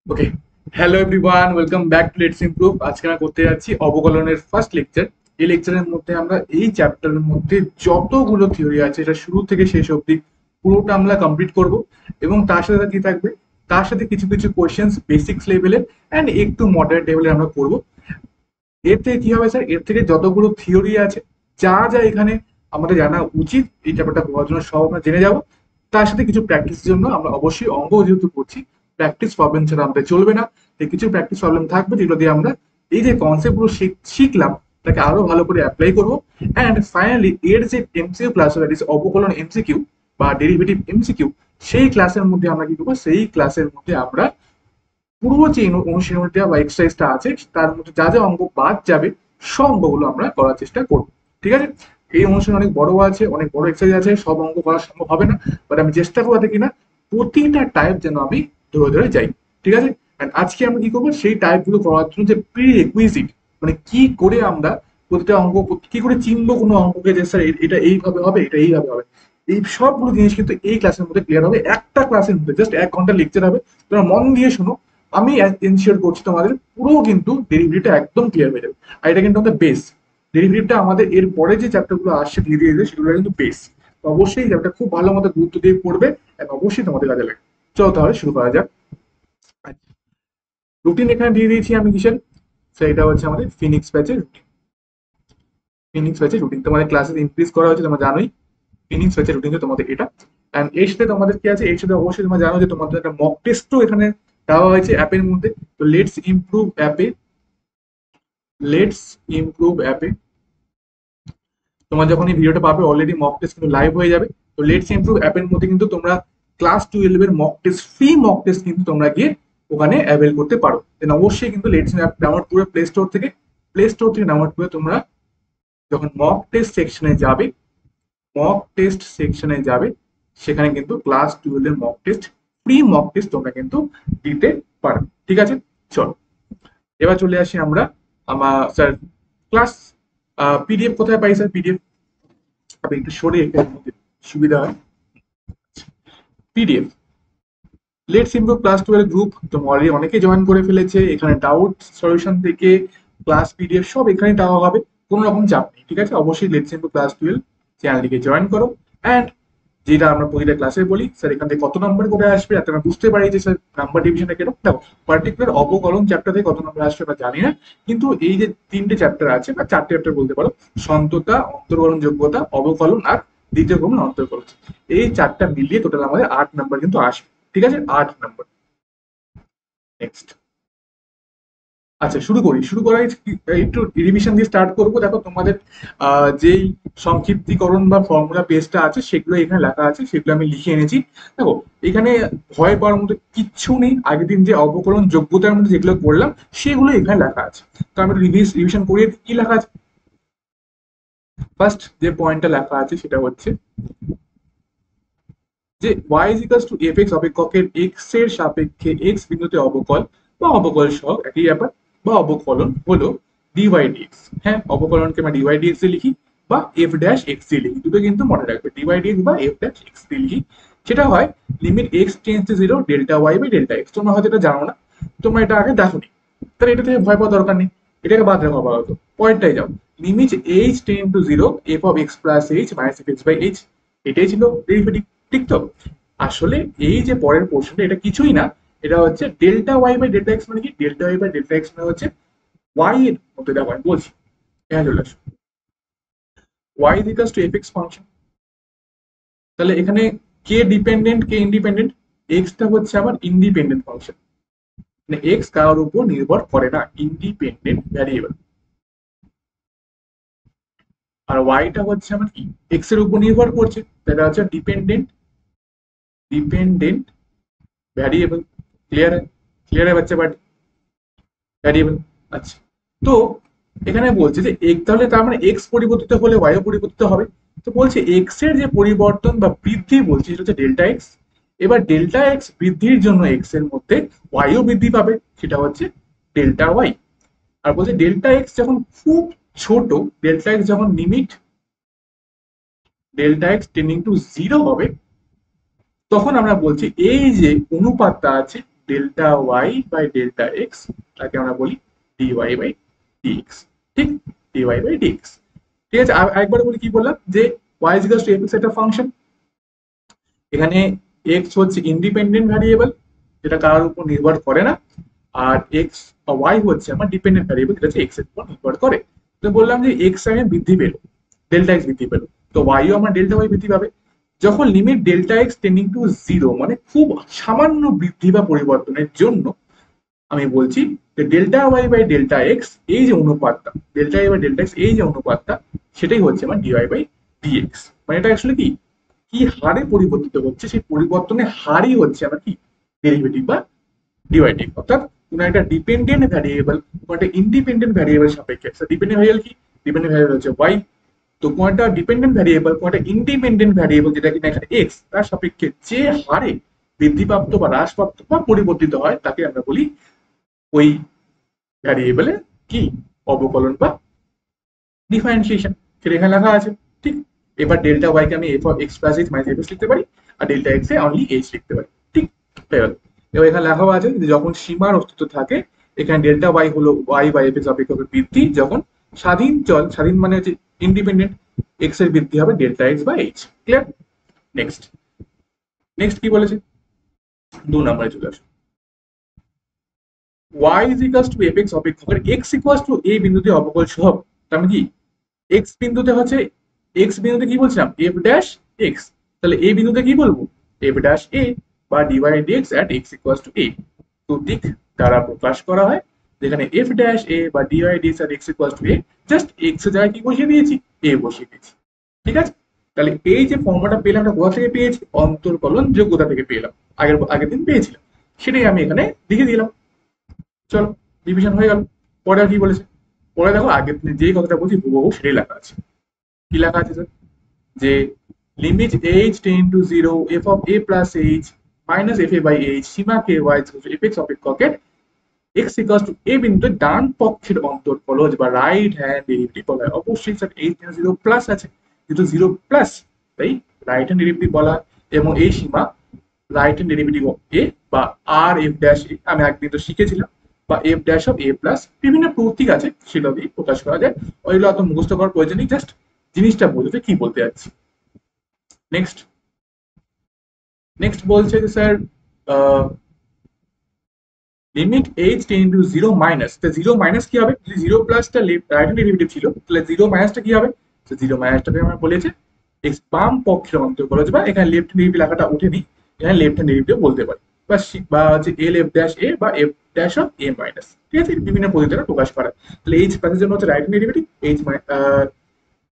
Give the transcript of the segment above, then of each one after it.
Okay, hello everyone, welcome back to let's improve. আজকে আমরা করতে যাচ্ছি অবকলনের ফার্স্ট লেকচার। এই লেকচারের মধ্যে আমরা এই চ্যাপ্টারের মধ্যে যতগুলো থিওরি আছে এটা শুরু থেকে শেষ অবধি পুরোটা আমরা কমপ্লিট করব। এবং তার সাথে কি থাকবে, তার সাথে কিছু কিছু কোয়েশ্চেন্স বেসিক্স লেভেলের অ্যান্ড একটু মডারেট লেভেলের আমরা করব। এর থেকে কি হবে স্যার, এর থেকে যতগুলো থিওরি আছে, যা যা এখানে আমাদের জানা উচিত এই চ্যাপ্টারটা পড়ার জন্য সব আমরা জেনে যাব। তার সাথে কিছু প্র্যাকটিসের জন্য আমরা অবশ্যই অঙ্ক যেহেতু করছি, প্র্যাকটিস প্রবলেম ছাড়া আমাদের চলবে না। তাই কিছু প্র্যাকটিস প্রবলেম থাকবে যেগুলো দিয়ে আমরা এই যে কনসেপ্টগুলো শিখলাম তাকে আরো ভালো করে অ্যাপ্লাই করবো। অ্যান্ড ফাইনালি এর যে এমসিকিউ ক্লাস দ্যাট ইজ অবকলন এমসিকিউ বা ডেরিভেটিভ এমসিকিউ, সেই ক্লাসের মধ্যে আমরা কি করবো, সেই ক্লাসের মধ্যে আমরা পুরো যে অনুশীলনীটা বা এক্সারসাইজটা আছে তার মধ্যে যা যা অঙ্ক বাদ যাবে সব অঙ্কগুলো আমরা করার চেষ্টা করব। ঠিক আছে? এই অনুশীলন অনেক বড় আছে, অনেক বড় এক্সারসাইজ আছে, সব অঙ্ক করা সম্ভব হবে না, বাট আমি চেষ্টা করবো যাতে কিনা প্রতিটা টাইপ যেন আমি ধরে ধরে যাই। ঠিক আছে? And আজকে আমরা কি করবো, সেই টাইপ গুলো করার জন্য যে প্রি রেকুইজিট, মানে কি করে আমরা প্রতিটা অঙ্ক, কি করে চিনবো কোনো অঙ্ককে যে স্যার এটা এইভাবে হবে, এটা এইভাবে হবে, এই সবগুলো জিনিস কিন্তু এই ক্লাসের মধ্যে ক্লিয়ার হবে। একটা ক্লাসের মধ্যে জাস্ট 1 ঘন্টা লেকচার হবে, তোমরা মন দিয়ে শোনো। আমি এনশিওর করছি তোমাদের পুরো কিন্তু ডেরিভেটিভটা একদম ক্লিয়ার হয়ে যাবে। আর এটা কিন্তু আমাদের বেস। ডেরিভেটিভটা আমাদের এর পরে যে চ্যাপ্টার গুলো আসছে ধীরে ধীরে সেগুলো কিন্তু বেস। তো অবশ্যই চ্যাপ্টার খুব ভালো মতো গুরুত্ব দিয়ে পড়বে এবং অবশ্যই তোমাদের কাজে লাগবে। চলো তাহলে শুরু করা যাক। রুটিন এখানে দিয়ে দিয়েছি আমি কিসের, সেটা হচ্ছে আমাদের ফিনিক্স ব্যাচের রুটিন। ফিনিক্স ব্যাচের রুটিন তোমাদের ক্লাসে ইনক্রিজ করা হয়েছে, তোমরা জানোই। ফিনিক্স ব্যাচের রুটিন তোমাদের এটা। অ্যান্ড এর সাথে তোমাদের কি আছে, এর সাথে অবশ্যই তোমরা জানো যে তোমাদের একটা মক টেস্টও এখানে দেওয়া হয়েছে অ্যাপের মধ্যে। তো লেটস ইমপ্রুভ অ্যাপে তোমরা যখন এই ভিডিওটা পাবে অলরেডি মক টেস্ট কিন্তু লাইভ হয়ে যাবে। তো লেটস ইমপ্রুভ অ্যাপের মধ্যে কিন্তু তোমরা ক্লাস 12 এর mock test, free mock test কিন্তু তোমরা গিয়ে ওখানে অ্যাভেল করতে পারো। দেন অবশ্যই কিন্তু লেটস অ্যাপ ডাউনলোড করে প্লে স্টোর থেকে ডাউনলোড করে তোমরা যখন মক টেস্ট সেকশনে যাবে সেখানে কিন্তু ক্লাস 12 এর mock test, free mock test তোমরা কিন্তু দিতে পারো। ঠিক আছে? চলো এবার চলে আসি আমরা। আমার স্যার ক্লাস পিডিএফ কোথায় পাই স্যার? পিডিএফ আপনি একটু সরে এখানে সুবিধা হয়। PDF let's improve class 12 group তো অলরেডি অনেকে জয়েন করে ফেলেছে। এখানে ডাউট সলিউশন থেকে ক্লাস পিডিএফ সব এখানে দেওয়া হবে, কোনো রকম চাপ নেই। ঠিক আছে? অবশ্যই লেটস ইমপ্রুভ ক্লাস 12 চ্যানেলটিকে জয়েন করো। অ্যান্ড যেটা আমরা প্রতিটা ক্লাসে বলি, স্যার এখান থেকে কত নম্বর করে আসবে যাতে আমরা বুঝতে পারি যে স্যার নাম্বার ডিভিশনটা কেন। দেখো, পার্টিকুলার অবকলন চ্যাপ্টার থেকে কত নম্বর আসবে আমরা জানি না, কিন্তু এই যে 3টে চ্যাপ্টার আছে বা 4টে চ্যাপ্টার বলতে পারো, সন্ততা, অন্তর্কলন যোগ্যতা, অবকলন আর দ্বিতীয় ক্রমণ অন্তর্কলন, এই 4টা মিলিয়ে টোটাল আমাদের 8 নম্বর কিন্তু আসবে। ঠিক আছে? 8 নম্বর। নেক্সট। আচ্ছা, শুরু করার একটু রিভিশন দিয়ে স্টার্ট করবো। দেখো তোমাদের যেই সংক্ষিপ্তীকরণ বা ফর্মুলা পেজটা আছে সেগুলো এখানে লেখা আছে, সেগুলো আমি লিখে এনেছি। দেখো, এখানে ভয় পাওয়ার মতো কিচ্ছু নেই। আগের দিন যে অবকলন যোগ্যতার মধ্যে যেগুলো করলাম সেগুলো এখানে লেখা আছে। তো আমি রিভিশন করিয়ে কি লেখা আছে। ফার্স্ট যে পয়েন্টটা লেখা আছে সেটা হচ্ছে যে y is equals to fx অপেক্ষকের x এর সাপেক্ষে x বিন্দুতে অবকল বা অবকল সহ একই ব্যাপার, বা অবকলন হলো dy dx। হ্যাঁ, অবকলনকে আমরা dy dx দিয়ে লিখি বা f ড্যাশ x দিয়ে লিখি, দুটো কিন্তু মনে রাখবে, dy dx বা f ড্যাশ x দিয়ে লিখি। সেটা হয় limit x tends to 0 delta y by delta x। তোমরা হয়তো এটা জানো না, তোমরা এটা আগে দেখোনি, তাহলে এটা থেকে ভয় পাওয়ার দরকার নেই, এটাকে বাদ রাখো আপাতত। পয়েন্টটাই যাও। Limit h tend to 0 f of x plus h minus f x by h, এটাই ছিল ডেরিভেটিভ। ঠিক তো? আসলে এই যে পরের পোর্শনটা এটা কিছুই না, এটা হচ্ছে delta Y by delta x. মানে কি delta Y by delta x মানে হচ্ছে ওয়াই এর মধ্যে দেখো আমি বলছি, এখানে চলে আসো, y is to f x function. তাহলে এখানে কে ডিপেন্ডেন্ট কে ইন্ডিপেন্ডেন্ট, এক্সটা হচ্ছে আমার ইন্ডিপেন্ডেন্ট ফাংশন, মানে এক্স কারোর উপর নির্ভর করে না, ইন্ডিপেন্ডেন্ট ভ্যারিয়েবল। আর ওয়াইটা হচ্ছে আমার কি, এক্স এর উপর নির্ভর করছে, সেটা হচ্ছে ডিপেন্ডেন্ট ভ্যারিয়েবল। ক্লিয়ার? ক্লিয়ার है बच्चे? But variable. আচ্ছা, তো এখানে বলছে যে তাহলে তার মানে এক্স পরিবর্তিত হলে ওয়াইও পরিবর্তিত হবে। তো বলছে এক্স এর যে পরিবর্তন বা বৃদ্ধি বলছে সেটা হচ্ছে ডেল্টা এক্স। এবার ডেল্টা এক্স বৃদ্ধির জন্য এক্স এর মধ্যে ওয়াইও বৃদ্ধি পাবে, সেটা হচ্ছে ডেল্টা ওয়াই। আর বলছে ডেল্টা এক্স যখন খুব ছোট, ডেল্টা এক্স যখন limit delta x tending to 0 হবে, তখন আমরা বলছি এই যে অনুপাতটা আছে delta Y by delta x, তাকে আমরা বলি ডিওয়াই বাই ডিএক্স। ঠিক, ডিওয়াই বাই ডিএক্স। ঠিক আছে, আরেকবার বলি, কি বললাম যে y is equals to f x একটা ফাংশন, এখানে এক্স হচ্ছে ইন্ডিপেন্ডেন্ট ভ্যারিয়েবল যেটা কারোর উপর নির্ভর করে না, আর এক্স ওয়াই হচ্ছে আমার ডিপেন্ডেন্ট ভ্যারিয়েবল যেটা হচ্ছে এক্স এর উপর নির্ভর করে। তো বললাম যে এক্স আমি বৃদ্ধি পেলো, ডেল্টা এক্স বৃদ্ধি পেলো, তো ওয়াইও আমার ডেল্টা ওয়াই বৃদ্ধি পাবে। যখন limit delta x tending to zero, মানে খুব সামান্য বৃদ্ধি বা পরিবর্তনের জন্য আমি বলছি যে delta Y by delta X এই যে অনুপাতটা, delta Y by delta X এই যে অনুপাতটা, সেটাই হচ্ছে আমার ডিওয়াই বাই ডিএক্স। মানে এটা আসলে কি কি হারে পরিবর্তিত হচ্ছে, সেই পরিবর্তনের হারই হচ্ছে আমার কি ডেরিভেটিভ বা ডিওয়াইডিং। অর্থাৎ কোন একটা ডিপেন্ডেন্ট ভ্যারিয়েবল কোন একটা ইন্ডিপেন্ডেন্ট ভ্যারিয়েবল সাপেক্ষে, ডিপেন্ডেন্ট ভ্যারিয়েবল কি, ডিপেন্ডেন্ট ভ্যারিয়েবল হচ্ছে ওয়াই, তো কোন একটা ডিপেন্ডেন্ট ভ্যারিয়েবল কোন একটা ইন্ডিপেন্ডেন্ট ভ্যারিয়েবল যেটা কিনা এখানে এক্স, তার সাপেক্ষে যে হারে বৃদ্ধিপ্রাপ্ত বা হ্রাসপ্রাপ্ত বা পরিবর্তিত হয় তাকে আমরা বলি ওই ভ্যারিয়েবলের কি অবকলন বা ডিফারেন্সিয়েশন, সেটা এখানে লেখা আছে। ঠিক, এবার ডেল্টা ওয়াই কে আমি F of x plus H minus F x লিখতে পারি, আর delta x A only H লিখতে পারি। ঠিক, হয়ে গেল। এবার এখানে লেখা আছে যে যখন সীমার অস্তিত্ব থাকে, এখানে ডেল্টা ওয়াই হলো ওয়াই বাই এফ এক্স অপেক্ষকের বৃদ্ধি, যখন স্বাধীন চল, স্বাধীন মানে হচ্ছে ইন্ডিপেন্ডেন্ট, এক্স এর বৃদ্ধি হবে delta x by h. Clear? Next, next কি বলেছে, 2 নম্বরে চলে আসো। y is equals to fx অপেক্ষকের x equals to a বিন্দুতে অবকল সহগ, তার মানে কি x বিন্দুতে হচ্ছে, x বিন্দুতে কি বলছিলাম f ড্যাশ x, তাহলে a বিন্দুতে কি বলবো f ড্যাশ a বা dy dx at x equals to a, তো দিক দ্বারা প্রকাশ করা হয়, যেখানে f ড্যাশ a বা dy dx at x equals to a, just x এর জায়গায় কি বসিয়ে দিয়েছি, a বসিয়ে দিয়েছি। ঠিক আছে, তাহলে এই যে ফর্মুলাটা পেলাম আমরা কোথা থেকে পেয়েছি, অন্তর্কলন যোগ্যতা থেকে পেলাম, আগের দিন পেয়েছিলাম, সেটাই আমি এখানে লিখে দিলাম। চলো, রিভিশন হয়ে গেল। পরে আর কি বলেছে, পরে দেখো আগের দিনে যেই কথাটা বলছি হুবহু সেটাই লেখা আছে। কি লেখা আছে স্যার, যে limit H tends to zero F of A plus H minus F A by H সীমা কে ওয়াই এফ এক্স অপেক্ষকের এক্স ইকুয়ালস টু এ বিন্দুতে ডান পক্ষের অন্তর্কলজ বা রাইট হ্যান্ড ডেরিভেটিভ বলা হয়। অবশ্যই স্যার এইচ জিরো প্লাস আছে, যেহেতু জিরো প্লাস তাই রাইট হ্যান্ড ডেরিভেটিভ বলা, এবং এই সীমা রাইট হ্যান্ড ডেরিভেটিভ অফ এ বা আর এফ ড্যাশ এ, আমি একদিন তো শিখেছিলাম, বা F dash of A plus বিভিন্ন প্রতীক আছে সেগুলো দিয়ে প্রকাশ করা যায়, ওইগুলো অত মুখস্থ করার প্রয়োজন নেই, জাস্ট জিনিসটা বলতে কি বলতে যাচ্ছি। নেক্সট, নেক্সট বলছে যে sir limit H tends to zero minus, তো জিরো মাইনাস কি হবে, যদি জিরো প্লাসটা রাইট হ্যান্ড ডেরিভেটিভ ছিল তাহলে জিরো মাইনাসটা কি হবে, তো জিরো মাইনাসটাকে আমরা বলেছে এক্স বাম পক্ষের অন্তর্কলজ, বা এখানে লেফট হ্যান্ড ডেরিভেটিভ লেখাটা উঠেনি, এখানে লেফট হ্যান্ড ডেরিভেটিভ বলতে পারি, বা হচ্ছে এল এফ ড্যাশ এ বা F dash of A minus. ঠিক আছে, বিভিন্ন পদ্ধতিতে প্রকাশ করা। তাহলে এইচ প্লাসের জন্য হচ্ছে রাইট হ্যান্ড ডেরিভেটিভ, এইচ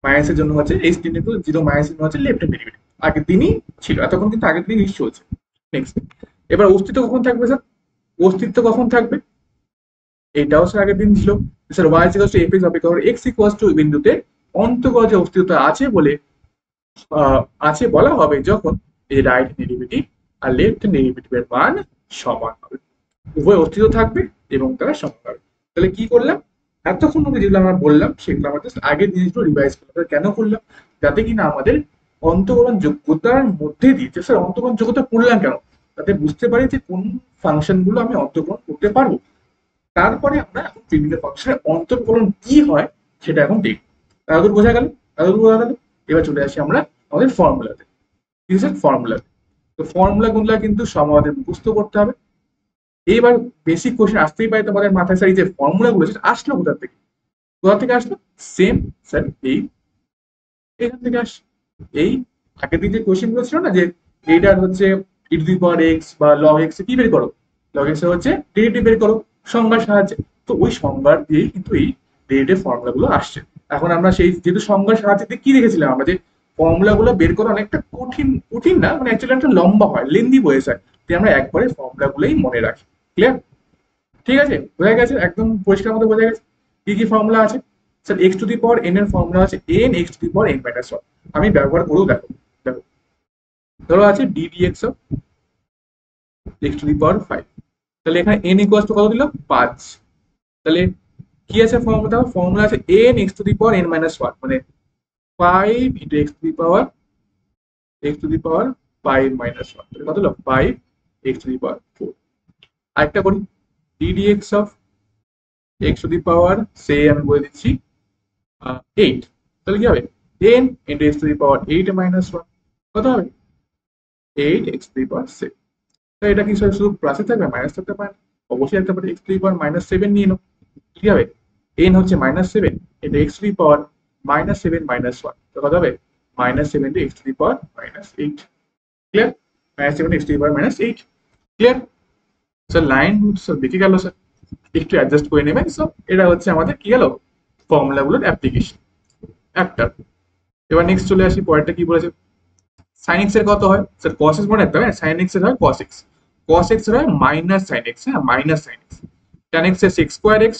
মাইনাসের জন্য হচ্ছে এইচ টেন টু জিরো মাইনাসের জন্য হচ্ছে লেফট হ্যান্ড ডেরিভেটিভ। আগের দিনই ছিল, এতক্ষণ কিন্তু আগের দিনই জিনিস চলছে। নেক্সট, এবার অস্তিত্ব কখন থাকবে স্যার, অস্তিত্ব কখন থাকবে, এটাও স্যার আগের দিন ছিল, sir y equals to f x অপেক্ষক এক্স ইকুয়ালস টু বিন্দুতে অন্তর্গজ অস্তিত্ব আছে বলে আছে বলা হবে যখন এই রাইট ডেরিভেটিভ আর লেফট ডেরিভেটিভের মান সমান হবে, উভয় অস্তিত্ব থাকবে এবং তারা সমান হবে। তাহলে কি করলাম, এতক্ষণ অব্দি যেগুলো আমরা বললাম সেগুলো আমরা জাস্ট আগের জিনিসগুলো রিভাইজ করলাম। কেন করলাম, যাতে কিনা আমাদের অন্তঃকলন যোগ্যতার মধ্যে দিয়ে, স্যার অন্তঃকলন যোগ্যতা পড়লাম কেন, তাতে বুঝতে পারি যে কোন ফাংশন গুলো আমি অন্তঃকলন করতে পারবো, তারপরে আমরা এখন বিভিন্ন ফাংশনের অন্তর্কলন কি হয় সেটা এখন দেখব। এতদূর বোঝা গেল, এতদূর বোঝা গেল। এবার চলে আসি আমরা আমাদের ফর্মুলাতে। ফর্মুলাতে, তো ফর্মুলা গুলো কিন্তু সব আমাদের মুখস্থ করতে হবে। এইবার বেসিক কোশ্চেন আসতেই পারে তোমাদের মাথায়, স্যার এই যে ফর্মুলা গুলো সেটা আসলো কোথা থেকে, কোথা থেকে আসলো, সেম স্যার এই এখান থেকে আসছে। এই আগের দিন যে কোশ্চেন গুলো ছিল না, যে এইটার হচ্ছে ই টু দি পাওয়ার এক্স বা লগ এক্স কি বের করো, লগ এক্স হচ্ছে ডেরিভেটিভ বের করো সংজ্ঞার সাহায্যে, তো ওই সংজ্ঞার দিয়েই কিন্তু এই ডেরিভেটিভ ফর্মুলা গুলো আসছে। এখন আমরা সেই যেহেতু সংজ্ঞার সাহায্যে কি দেখেছিলাম আমরা, যে ফর্মুলা গুলো বের করা অনেকটা কঠিন, কঠিন না মানে অ্যাকচুয়ালি একটা লম্বা হয়, লেন্দি বয়ে যায়, তাই আমরা একবারে ফর্মুলা গুলোই মনে রাখি। ক্লিয়ার? ঠিক আছে, বোঝা গেছে, একদম পরিষ্কার মতো বোঝা গেছে কি কি ফর্মুলা আছে। Sir x to the power N এর ফর্মুলা আছে N x to the power N minus one, আমি ব্যবহার করেও দেখো, দেখো ধরো আছে D d x of x to the power five, তাহলে এখানে এন ইকুয়াল টু কত দিল 5, তাহলে কি আছে ফর্মুলা, ফর্মুলা আছে N x to the power N minus one, মানে 5 into x to the power 5 minus one, তাহলে কত হলো 5 এক্স টু দি পাওয়ার 4। আরেকটা করি, ddx of x to the power সে আমি বলে দিচ্ছি 8, তাহলে কি হবে 10 into x to the power 8 minus 1, কত হবে 8 x টু দি পাওয়ার 7। তো এটা কি শুধু প্লাসে থাকবে, মাইনাস থাকতে পারে? অবশ্যই থাকতে পারে। x to the power minus 7 নিয়ে নাও, কি হবে n হচ্ছে minus 7 into x to the power minus 7 minus 1, তো কত হবে minus 7 into x to the power minus 8। Clear? Minus 7 x to the power minus 8। Clear? Sir line sir দেখে গেল sir, একটু অ্যাডজাস্ট করে নেবেন। সো এটা হচ্ছে আমাদের কি গেল ফর্মুলাগুলোর অ্যাপ্লিকেশন একটা। এবার নেক্সট চলে আসি, পরেরটা কি বলেছে, সাইন এক্স এর কত হয় স্যার, কস এক্স মনে রাখতে হবে, সাইন এক্স এর হয় কস এক্স, কস এক্স এর হয় মাইনাস সাইন এক্স, হ্যাঁ minus sine X, tan X এর sec square X,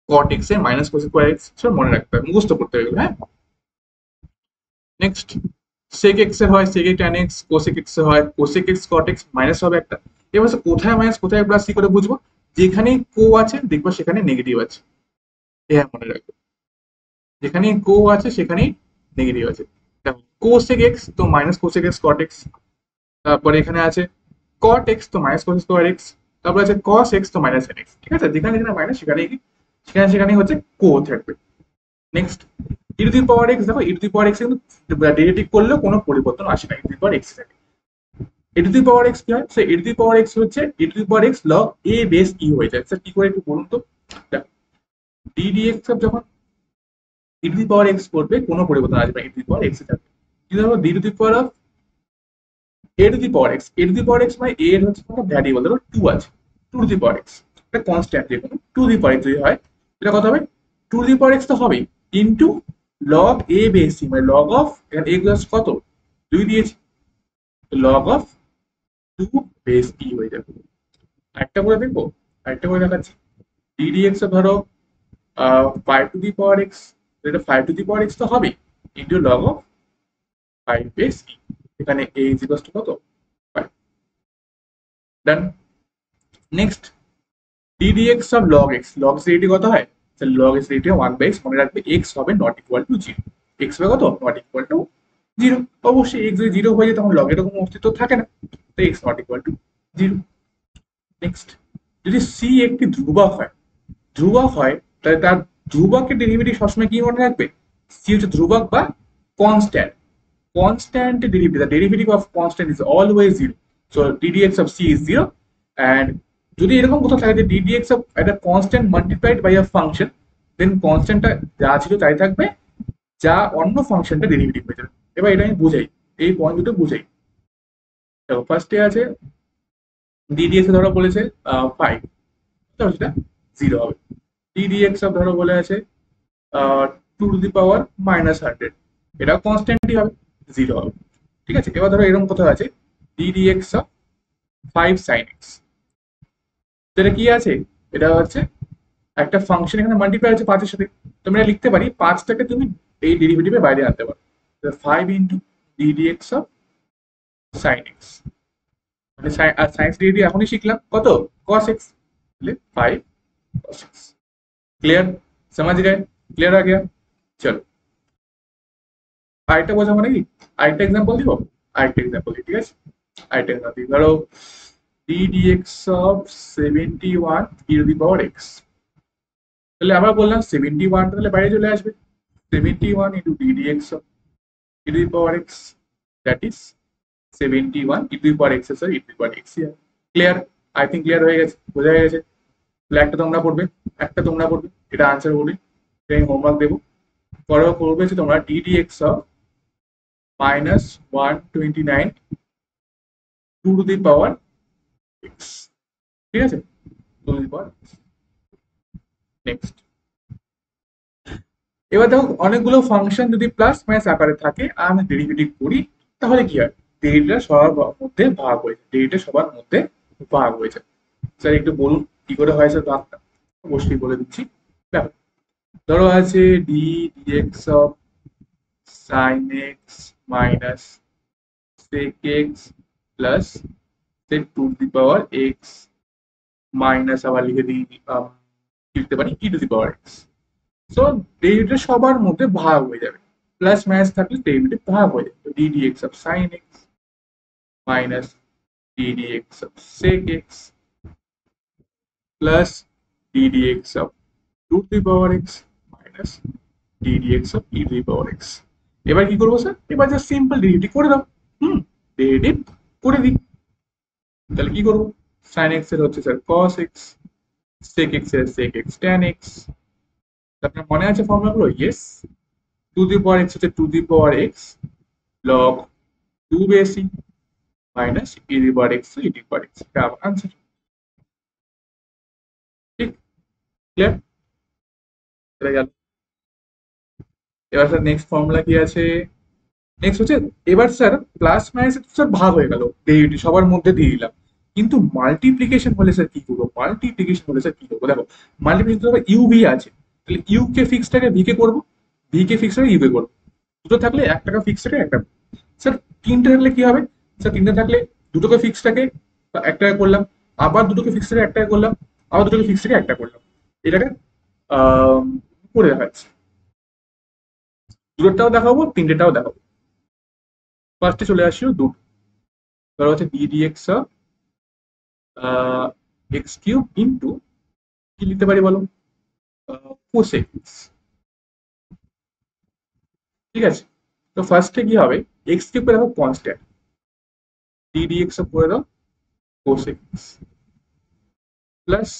cot x এর মাইনাস কোস স্কোয়ার এক্স, সব মনে রাখতে হবে, মুখস্থ করতে হবে, হ্যাঁ। নেক্সট সেক এক্স এর হয় সেক ট্যান এক্স, কোসেক এক্স এর হয় cosec X cot x, minus হবে একটা। এবার কোথায় মাইনাস কোথায় প্লাস কি করে বুঝবো, যেখানে কো আছে দেখবো সেখানে নেগেটিভ আছে, হ্যাঁ মনে রাখবে, যেখানে কো আছে সেখানেই নেগেটিভ আছে। দেখো কোসেক এক্স তো minus cosec X cot x, তারপরে এখানে আছে কট এক্স তো মাইনাস কোস স্কোয়ার এক্স, তারপরে আছে কস এক্স তো মাইনাস এন এক্স, ঠিক আছে, যেখানে যেখানে মাইনাস সেখানে সেখানে সেখানে হচ্ছে কো থাকবে। Next E to the power x, দেখো ই টু দি পাওয়ার এক্স কিন্তু ডেরিভেটিভ করলেও কোনো পরিবর্তন আসে না, ই টু দি পাওয়ার এক্স থাকে। ই টু দি পাওয়ার এক্স কি হয়, সে ই টু দি পাওয়ার এক্স হচ্ছে ই to the power x log A base E হয়ে যায়। স্যার কি করে একটু বলুন তো, ডি ডি এক্স যখন ই টু দি পাওয়ার এক্স করবে কোনো পরিবর্তন আসবে না, ই টু দি পাওয়ার এক্স থাকবে। কি ধরো d to the power of a to the power x, a to the power x মানে এর হচ্ছে কোনো ভ্যারিয়েবল, ধরো 2 আছে, two to the power x এটা কনস্ট্যান্ট, যে কোনো টু দি পাওয়ার এক্স যদি হয় এটা কত হবে, টু দি পাওয়ার এক্স তো হবেই, into log A base C, মানে লগ অফ এখানে এক্স কত 2 দিয়েছি, লগ অফ 2 বেস ই হয়ে যাবে। আরেকটা করে দেখবো, আরেকটা করে দেখাচ্ছি, ডিডিএক্স ধরো 5 টু দি পাওয়ার এক্স, এটা 5 টু দি পাওয়ার এক্স তো হবেই, into log of 5 base E, এখানে এ ইজ ইকুয়াল টু কত 5। Done. Next ddx of log x, log x রেটি কত হয়, log x রেটি 1/x, মনে রাখবে x হবে নট ইকুয়াল টু 0, x হবে কত নট ইকুয়াল টু 0, অবশ্যই x যদি 0 হয়ে যায় তখন log এর কোনো অস্তিত্ব থাকে না, তো x not equal to 0। Next যদি c একটি ধ্রুবক হয়, ধ্রুবক হয় তাহলে তার ধ্রুবকের ডেরিভেটিভ সবসময় কি মনে রাখবে, c হচ্ছে ধ্রুবক বা constant, constant derivative, the derivative of constant is always 0, so ddx of c is 0, and যদি এরকম কোথাও থাকে যে ddx of একটা constant multiplied by a function, then কনস্ট্যান্টটা যা ছিল তাই থাকবে, যা অন্য ফাংশনটা ডেরিভেটিভ হয়ে যাবে। এবার এটা আমি বুঝাই, এই পয়েন্ট দুটো বুঝাই। দেখো ফার্স্টে আছে ddx ধরো বলেছে 5, তাহলে সেটা 0 হবে। ddx of ধরো বলে আছে 2 টু দি পাওয়ার মাইনাস 100, এটাও কনস্ট্যান্টই হবে, 0 হবে। ঠিক আছে, এবার ধরো এরকম কোথাও আছে ddx of 5 sin x, যেটা কি আছে, এটা হচ্ছে একটা ফাংশন এখানে মাল্টিপ্লাই আছে 5 এর সাথে, তুমি এটা লিখতে পারি 5টাকে তুমি এই ডেরিভেটিভে বাইরে আনতে পারো, 5 into ddx of sin x, মানে সাইন্স ডেরিভেটিভ এখনই শিখলাম কত cos x, তাহলে 5 cos x। क्लियर, समझ गए, क्लियर आ गया। चलो আরেকটা বোঝাবো নাকি, আরেকটা এক্সাম্পল দিব, আরেকটা এক্সাম্পল দিই, ঠিক আছে, আরেকটা এক্সাম্পল দিই, ধরো ddx of 71 e to the power x, তাহলে আবার বললাম 71 তাহলে বাইরে চলে আসবে, 71 into ddx of e to the power x, that is 71 e to the power x, sorry e to the power x here। Clear, I think clear হয়ে গেছে, বোঝা হয়ে গেছে। তাহলে একটা তোমরা পড়বে, একটা তোমরা পড়বে, এটা আনসার বলি, আমি হোমওয়ার্ক দেবো, পরেও করবে যে তোমরা ddx of minus 129 2 to the power x, ঠিক আছে, 2 to the power x। Next এবার দেখো অনেকগুলো ফাংশন যদি প্লাস মাইনাস আকারে থাকে আর আমি ডেরিভেটিভ করি, তাহলে কি হয়, ডেরিভেটিভটা সবার মধ্যে ভাগ হয়ে যায়, ডেরিভেটিভ সবার মধ্যে ভাগ হয়ে যায়। স্যার একটু বলুন কি করে হয় স্যার ভাগটা, অবশ্যই বলে দিচ্ছি। দেখো ধরো আছে D dx of sine X minus sec X plus sec two the power x minus, আবার লিখে দিই লিখতে পারি ই to the power X. So derivative সবার মধ্যে ভাগ হয়ে যাবে, প্লাস মাইনাস থাকলে ডেরিভেটিভ ভাগ হয়ে যাবে, তো ddx of sin x minus ddx of sec x plus d dx of two to the power x minus d dx of e to the power x. এবার কি করবো স্যার, এবার just simple derivative করে দাও। Derivative করে দিই। তাহলে কি করবো, সাইন এক্স এর হচ্ছে sir cos X, sec X এর সেক এক্স ট্যান এক্স। আপনার মনে আছে ফর্মুলাগুলো? Yes. Two the power X হচ্ছে two the power x log two base E minus E the power x E the power x, এটা আমার আনসার। ঠিক, clear? এটা গেল। এবার স্যার নেক্সট ফর্মুলা কি আছে, নেক্সট হচ্ছে এবার স্যার প্লাস মাইনাস স্যার ভাগ হয়ে গেল, ডেরিভেটিভ সবার মধ্যে দিয়ে দিলাম। কিন্তু মাল্টিপ্লিকেশন হলে স্যার কি করবো, মাল্টিপ্লিকেশন হলে স্যার কি করবো, দেখো মাল্টিপ্লিকেশন তো ইউ ভি আছে, তাহলে ইউ কে ফিক্সটাকে ভি কে করবো, ভি কে ফিক্সটাকে ইউ কে করবো। দুটো থাকলে এক টাকা ফিক্সটাকে একটা, স্যার তিনটে থাকলে কি হবে, স্যার তিনটে থাকলে দুটোকে ফিক্সটাকে এক টাকা করলাম, আবার দুটোকে ফিক্সটাকে এক টাকা করলাম, আবার দুটোকে ফিক্সটাকে একটা করলাম। এটাকে করে দেখাচ্ছি, দুটোটাও দেখাবো তিনটেটাও দেখাবো। ফার্স্টে চলে আসিও দুটো, ধরো হচ্ছে d dx x cube into কি লিখতে পারি বলো, কোসেক এক্স। ঠিক আছে, তো ফার্স্টে কি হবে, এক্স কিউব করে দেখো কনস্ট্যান্ট, ডি ডিএক্স করে দাও কোসেক এক্স প্লাস,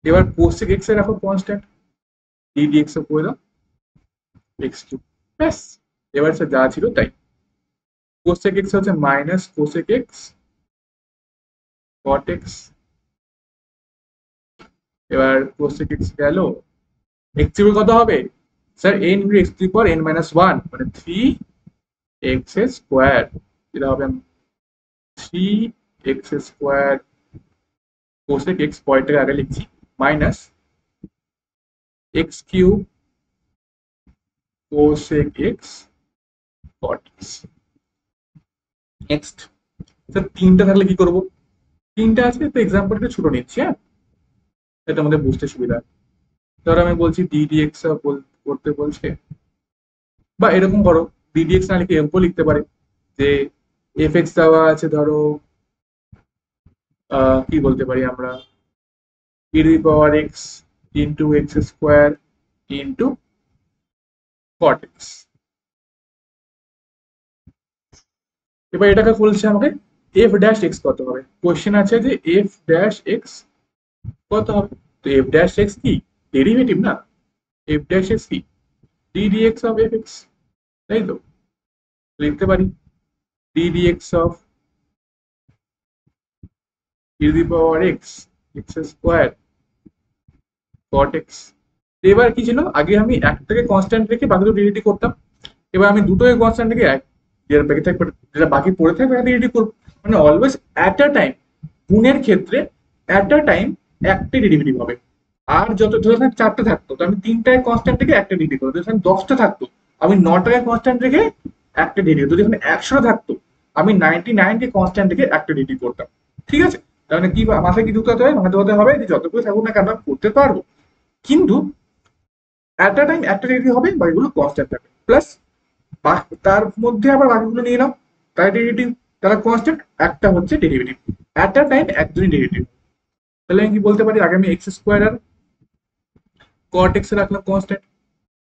এবার কোসেক এক্স এর রাখো কনস্ট্যান্ট, ডি ডিএক্স করে দাও এক্স কিউব। ব্যাস, এবার স্যার যা ছিল তাই। কোসেক এক্স হচ্ছে minus cosec X cot x, এবার কোসেক এক্স গেল, এক্স কিউব কত হবে sir, N into x to the power N minus one, মানে থ্রি এক্স স্কোয়ার। এটা হবে three x square cosec X, পয়েন্টটাকে আগে লিখছি, minus X cube cosec X cot X. Next sir তিনটা থাকলে কি করবো, তিনটা আছে তো এক্সাম্পলটা ছোট নিচ্ছি, হ্যাঁ এটা আমাদের বুঝতে সুবিধা। ধরো আমি বলছি ডি ডিএক্স করতে বলছে, বা এরকম করো ডিডিএক্স না লিখে এফও লিখতে পারে, যে এফ এক্স দেওয়া আছে ধরো কি বলতে পারি আমরা, e to the power x into x square into cot x. এবার এটাকে বলছে আমাকে এফ ড্যাশ এক্স কত হবে, কোয়েশ্চেন আছে যে এফ ড্যাশ এক্স কত হবে, তো এফ ড্যাশ এক্স কি ডেরিভেটিভ না, এফ ড্যাশ এক্স কি d dx of f x, তাই তো লিখতে পারি d dx of e to the power x x square cot x. এবার কি ছিল, আগে আমি একটাকে কনস্ট্যান্ট রেখে বাকি দুটো ডেরিভেটিভ করতাম, এবার আমি দুটোকে কনস্ট্যান্ট রেখে যেটা বাকি থাকবে, যেটা বাকি পড়ে থাকবে একটা ডেরিভেটিভ করবো। মানে অলওয়েজ অ্যাট আ টাইম, গুণের ক্ষেত্রে অ্যাট আ টাইম একটাই ডেরিভেটিভ হবে। আর যত ধরো চারটে থাকতো তো আমি তিনটায় কনস্ট্যান্ট রেখে একটা ডেরিভেটিভ করবো, যখন 10টা থাকতো আমি 9টাকে কনস্ট্যান্ট রেখে একটা ডেরিভেটিভ, তো যখন 100টা থাকতো আমি 99কে কনস্ট্যান্ট রেখে একটা ডেরিভেটিভ করতাম। ঠিক আছে, তার মানে কি মাথায় কি ঢুকাতে হবে, মাথায় ঢুকাতে হবে যে যতগুলো থাকুক না কেন করতে পারবো, কিন্তু অ্যাট আ টাইম একটা ডেরিভেটিভ হবে, বাকিগুলো কনস্ট্যান্ট থাকবে। প্লাস তার মধ্যে আবার বাকিগুলো নিয়ে নাও, তার ডেরিভেটিভ তারা কনস্ট্যান্ট, একটা হচ্ছে ডেরিভেটিভ, অ্যাট আ টাইম একজনই ডেরিভেটিভ। তাহলে আমি কি বলতে পারি, আগে আমি এক্স স্কোয়ার আর কট এক্স রাখলাম কনস্ট্যান্ট,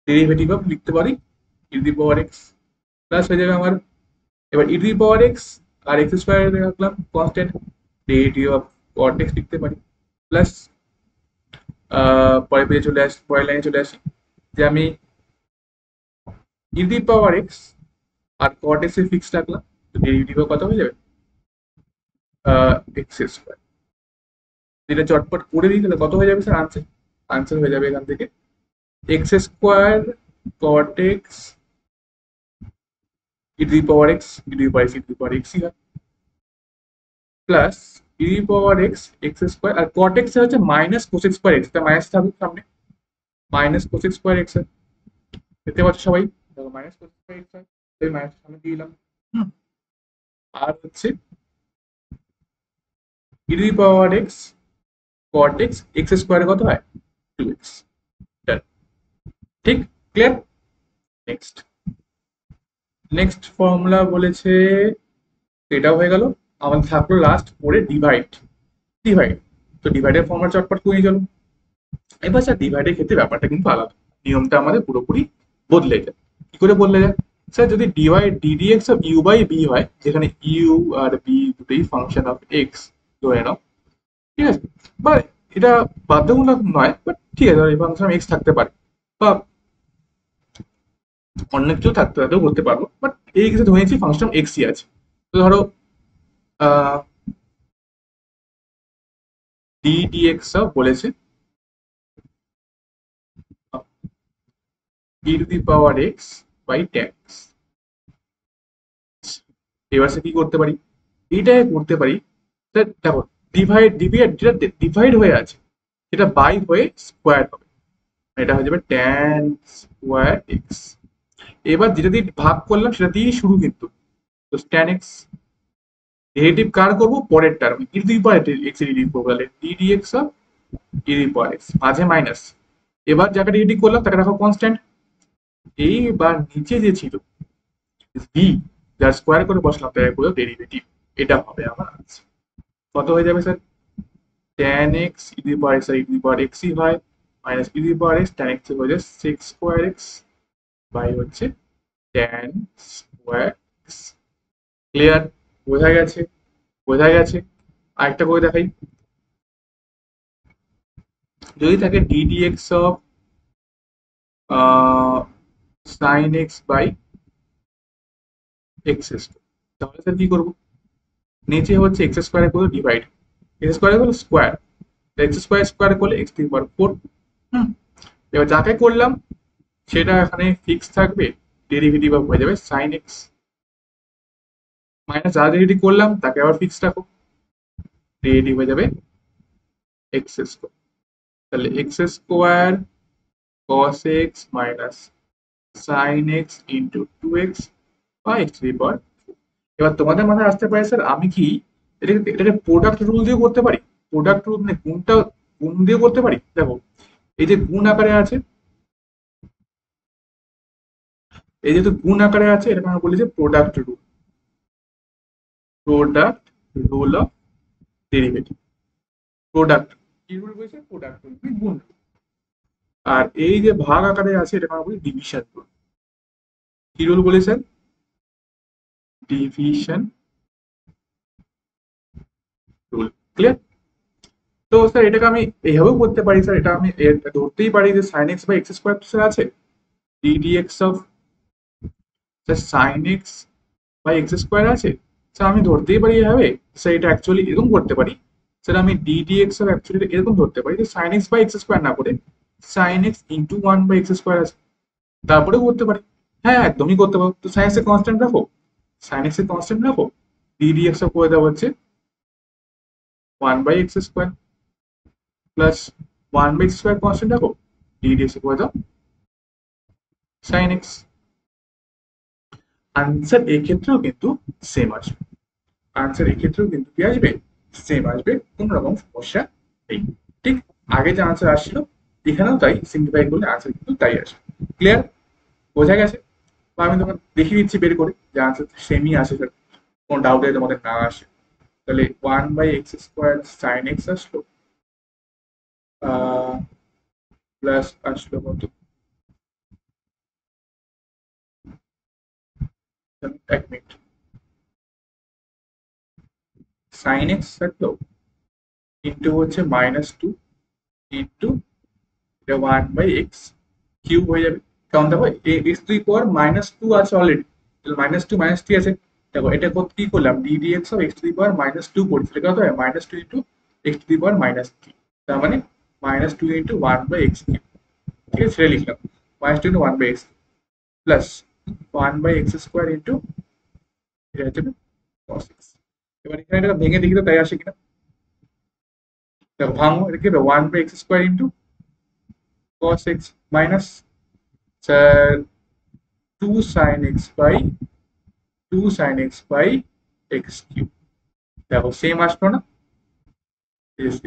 ডেরিভেটিভ অফ লিখতে পারি ই to the power x, plus হয়ে যাবে আমার, এবার e to the power x আর এক্স স্কোয়ার রাখলাম constant, derivative of cot x লিখতে পারি, প্লাস পরের পেজে চলে আসি, পরের লাইনে চলে আসি, যে আমি e to the power x আর কট এক্স এর ফিক্স রাখলাম, তো ডেরিভেটিভ কত হয়ে যাবে এক্স স্কোয়ার। যেটা চটপট করে দিই তাহলে কত হয়ে যাবে স্যার আনসার, আনসার হয়ে যাবে এখান থেকে x square cot x e to the power x, e to the power x e to the power x হয়, plus e to the power x x square, আর কট এক্স হচ্ছে minus cosec square x, তা minus থাকুক সামনে, minus cosec square x দেখতে পাচ্ছ সবাই, দেখো মাইনাস কোসেক স্কোয়ার এক্স হয়, তাই মাইনাস সামনে দিয়ে দিলাম। আর হচ্ছে ই to the power x cot x x স্কোয়ারে কত হয় 2x। ঠিক, ক্লিয়ার? নেক্সট নেক্সট ফর্মুলা বলেছে, এটাও হয়ে গেল, আমাদের থাকলো লাস্ট পরে ডিভাইড। ডিভাইড তো ডিভাইডের ফর্মুলা চটপট করে চলো। এবার স্যার ডিভাইডের ক্ষেত্রে ব্যাপারটা কিন্তু আলাদা, নিয়মটা আমাদের পুরোপুরি বদলে যায়। কি করে বদলে যায় স্যার? যদি dy d dx of u by v হয়, যেখানে ইউ আর বি দুটোই ফাংশন অফ এক্স ধরে নাও, ঠিক আছে? বা এটা বাধ্যতামূলক নয়, বাট ঠিক আছে, এই ফাংশন এক্স থাকতে পারে, বা অন্য কিছু থাকতে থাকতেও করতে পারবো, বাট এই ক্ষেত্রে ধরে নিচ্ছি ফাংশন এক্সই আছে। তো ধরো ডি ডিএক্স বলেছে e to the power x by tax. এবার সে কি করতে পারি? এইটাকে করতে পারি, দেখো, ডিভাইড ডিভাইড যেটা ডিভাইড হয়ে আছে সেটা বাই হয়ে স্কোয়ার হবে, এটা হয়ে যাবে ট্যান স্কোয়ার এক্স। এবার যেটা দিয়ে ভাগ করলাম সেটা দিয়েই শুরু কিন্তু, তো ট্যান এক্স। ডেরিভেটিভ কার করবো? পরের term e to the power x derivative করবো, তাহলে d dx of e to the power x, মাঝে মাইনাস। এবার যাকে ডেরিভেটিভ করলাম তাকে রাখো কনস্ট্যান্ট। এইবার নিচে যে ছিল বি, যার স্কোয়ার করে বসলাম তাই করে ডেরিভেটিভ, এটা হবে আমার আনসার। কত হয়ে যাবে sir? tan x e to the power x আর e to the power x ই হয়, minus e to the power x tan x হয়ে যায় 6 স্কোয়ার x বাই হচ্ছে tan স্কোয়ার x। ক্লিয়ার? বোঝা গেছে? বোঝা গেছে। আরেকটা করে দেখাই, যদি থাকে d dx of sin x by x square, তাহলে স্যার কি করবো? নিচে হচ্ছে এক্স স্কোয়ারে করে ডিভাইড, এক্স স্কোয়ারে করলে স্কোয়ার, এক্স স্কোয়ার স্কোয়ার করলে এক্স টু দি পাওয়ার 4। এবার যাকে করলাম সেটা এখানে ফিক্স থাকবে, ডেরিভেটিভ হয়ে যাবে সাইন এক্স, মাইনাস যা ডেরিভেটিভ করলাম তাকে আবার ফিক্স রাখো, ডেরিভেটিভ হয়ে যাবে এক্স স্কোয়ার। তাহলে x square cos x minus sine x into 2x বা এক্স টু দি পাওয়ার। এবার তোমাদের মাথায় আসতে পারে স্যার আমি কি এটাকে প্রোডাক্ট রুল দিয়ে করতে পারি? প্রোডাক্ট রুল মানে গুণ দিয়ে করতে পারি। দেখো, এই যে গুণ আকারে আছে, এই যেহেতু গুণ আকারে আছে, এটাকে আমরা বলি যে product rule, product rule of derivative. Product কি রুল বলছে? প্রোডাক্ট রুল, গুণ rule। আর এই যে ভাগ আকারে আছে এটাকে আমরা বলি ডিভিশন রুল। কি রুল বলি স্যার? Division rule. ক্লিয়ার? তো স্যার এটাকে আমি এইভাবেও করতে পারি স্যার, এটা আমি ধরতেই পারি যে sine x by x square sir আছে, D dx of sine x by x square আছে, স্যার আমি ধরতেই পারি এভাবে। স্যার এটা অ্যাকচুয়ালি এরকম করতে পারি, স্যার আমি ডি ডিএক্স অফ অ্যাকচুয়ালি এরকম ধরতে পারি যে sine x by x square না করে sine x into 1 by x square আছে, তারপরেও করতে পারি। হ্যাঁ, একদমই করতে পারো। তো সাইন এক্স এর কনস্ট্যান্ট রাখো, সাইন এক্স এর কনস্ট্যান্ট রাখো, ডি ডিএক্স অফ করে দেওয়া হচ্ছে 1 by x square plus 1 by x square constant রাখো, ডি ডিএক্স করে দাও সাইন এক্স। আনসার এক্ষেত্রেও কিন্তু সেম আসবে, আনসার এক্ষেত্রেও কিন্তু কি আসবে? সেম আসবে, কোন রকম সমস্যা নেই। ঠিক আগে যে আনসার আসছিল এখানেও তাই, সিম্পলিফাই করলে আনসার কিন্তু তাই আসবে। ক্লিয়ার? বোঝা গেছে? বা আমি তোমাকে দেখিয়ে দিচ্ছি বের করে যে আনসার সেমই আসে স্যার, কোনো ডাউট তোমাদের না আসে। তাহলে 1 by x square sine x আসলো, প্লাস আসলো কত? এক মিনিট, সাইন এক্স থাকলো ইন্টু হচ্ছে -2 ইন্টু 1 বাই এক্স কিউব হয়ে যাবে। কারণ দেখো এক্স টু দি পাওয়ার -2 আছে অলরেডি, তাহলে -2 -3 আছে। দেখো এটা কি করলাম, d dx of x to the power -2 করছি, এটা কত হয়? -2 into x to the power -3, তার মানে -2 ইন্টু 1 বাই এক্স কিউব। ঠিক আছে, সেটা লিখলাম, -2 into 1 by x plus 1 by x square into এটা হচ্ছে cos x। এবার এখানে এটা ভেঙে দেখি তো তাই আসে কিনা। দেখো ভাঙো, এটা কি হবে? 1 by x square into cos x minus 2 sin x by 2 sin x by x cube. দেখো সেম আসলো না?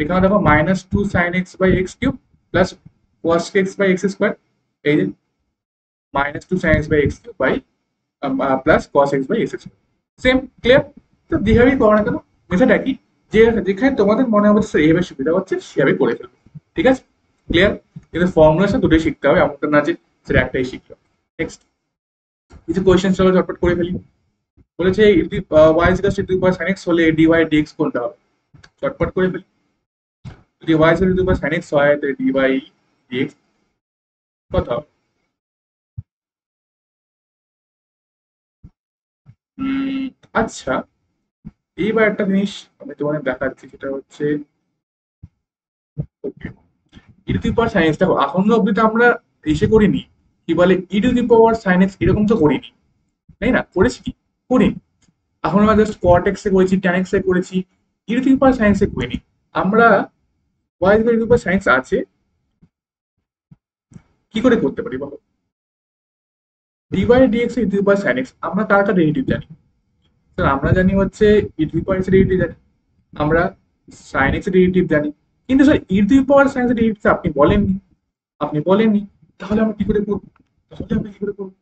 এখানে দেখো -2 sin x by x cube plus cos x by x square, এই যে -2 sin x by x cube by plus cos x by x square, same. Clear? তো যেভাবেই করো না কেন মেথড একই, যে যেখানে তোমাদের মনে হবে স্যার এইভাবে সুবিধা হচ্ছে সেভাবে করে ফেলবে। ঠিক আছে, ক্লিয়ার? কিন্তু ফর্মুলা স্যার দুটোই শিখতে হবে, এমনটা না যে স্যার একটাই শিখলো। নেক্সট কিছু কোয়েশ্চেন চলো ঝটপট করে ফেলি। বলেছে y is equal to two power sine x হলে ডিওয়াই ডিএক্স কোনটা হবে? চটপট করে ফেলি। যদি y is equal to two power sine x হয় তাহলে ডিওয়াই ডিএক্স কত হবে? আচ্ছা, এইবার একটা জিনিস আমি তোমাদের দেখাচ্ছি, সেটা হচ্ছে okay, e to the power sine x. দেখো এখনো অব্দি তো আমরা এসে করিনি কি বলে e to the power sine x, এরকম তো করিনি, তাই না? করেছি কি? করিনি। এখন আমরা জাস্ট কট এক্স এ করেছি, ট্যান এক্স এ করেছি, e to the power sine x এ করিনি। আমরা y is equal to power sine x আছে, কি করে করতে পারি বলো? Dy dx e to the power sine x আমরা কার কার ডেরিভেটিভ জানি? স্যার আমরা জানি হচ্ছে ই টু দি পাওয়ার এক্স এর ডেরিভেটিভ জানি, আমরা সাইন এক্স এর ডেরিভেটিভ জানি, কিন্তু sir e to the power sine x এর ডেরিভেটিভ আপনি বলেননি, আপনি বলেননি। তাহলে আমরা কি করে করবো? তাহলে আমরা কি করে করবো?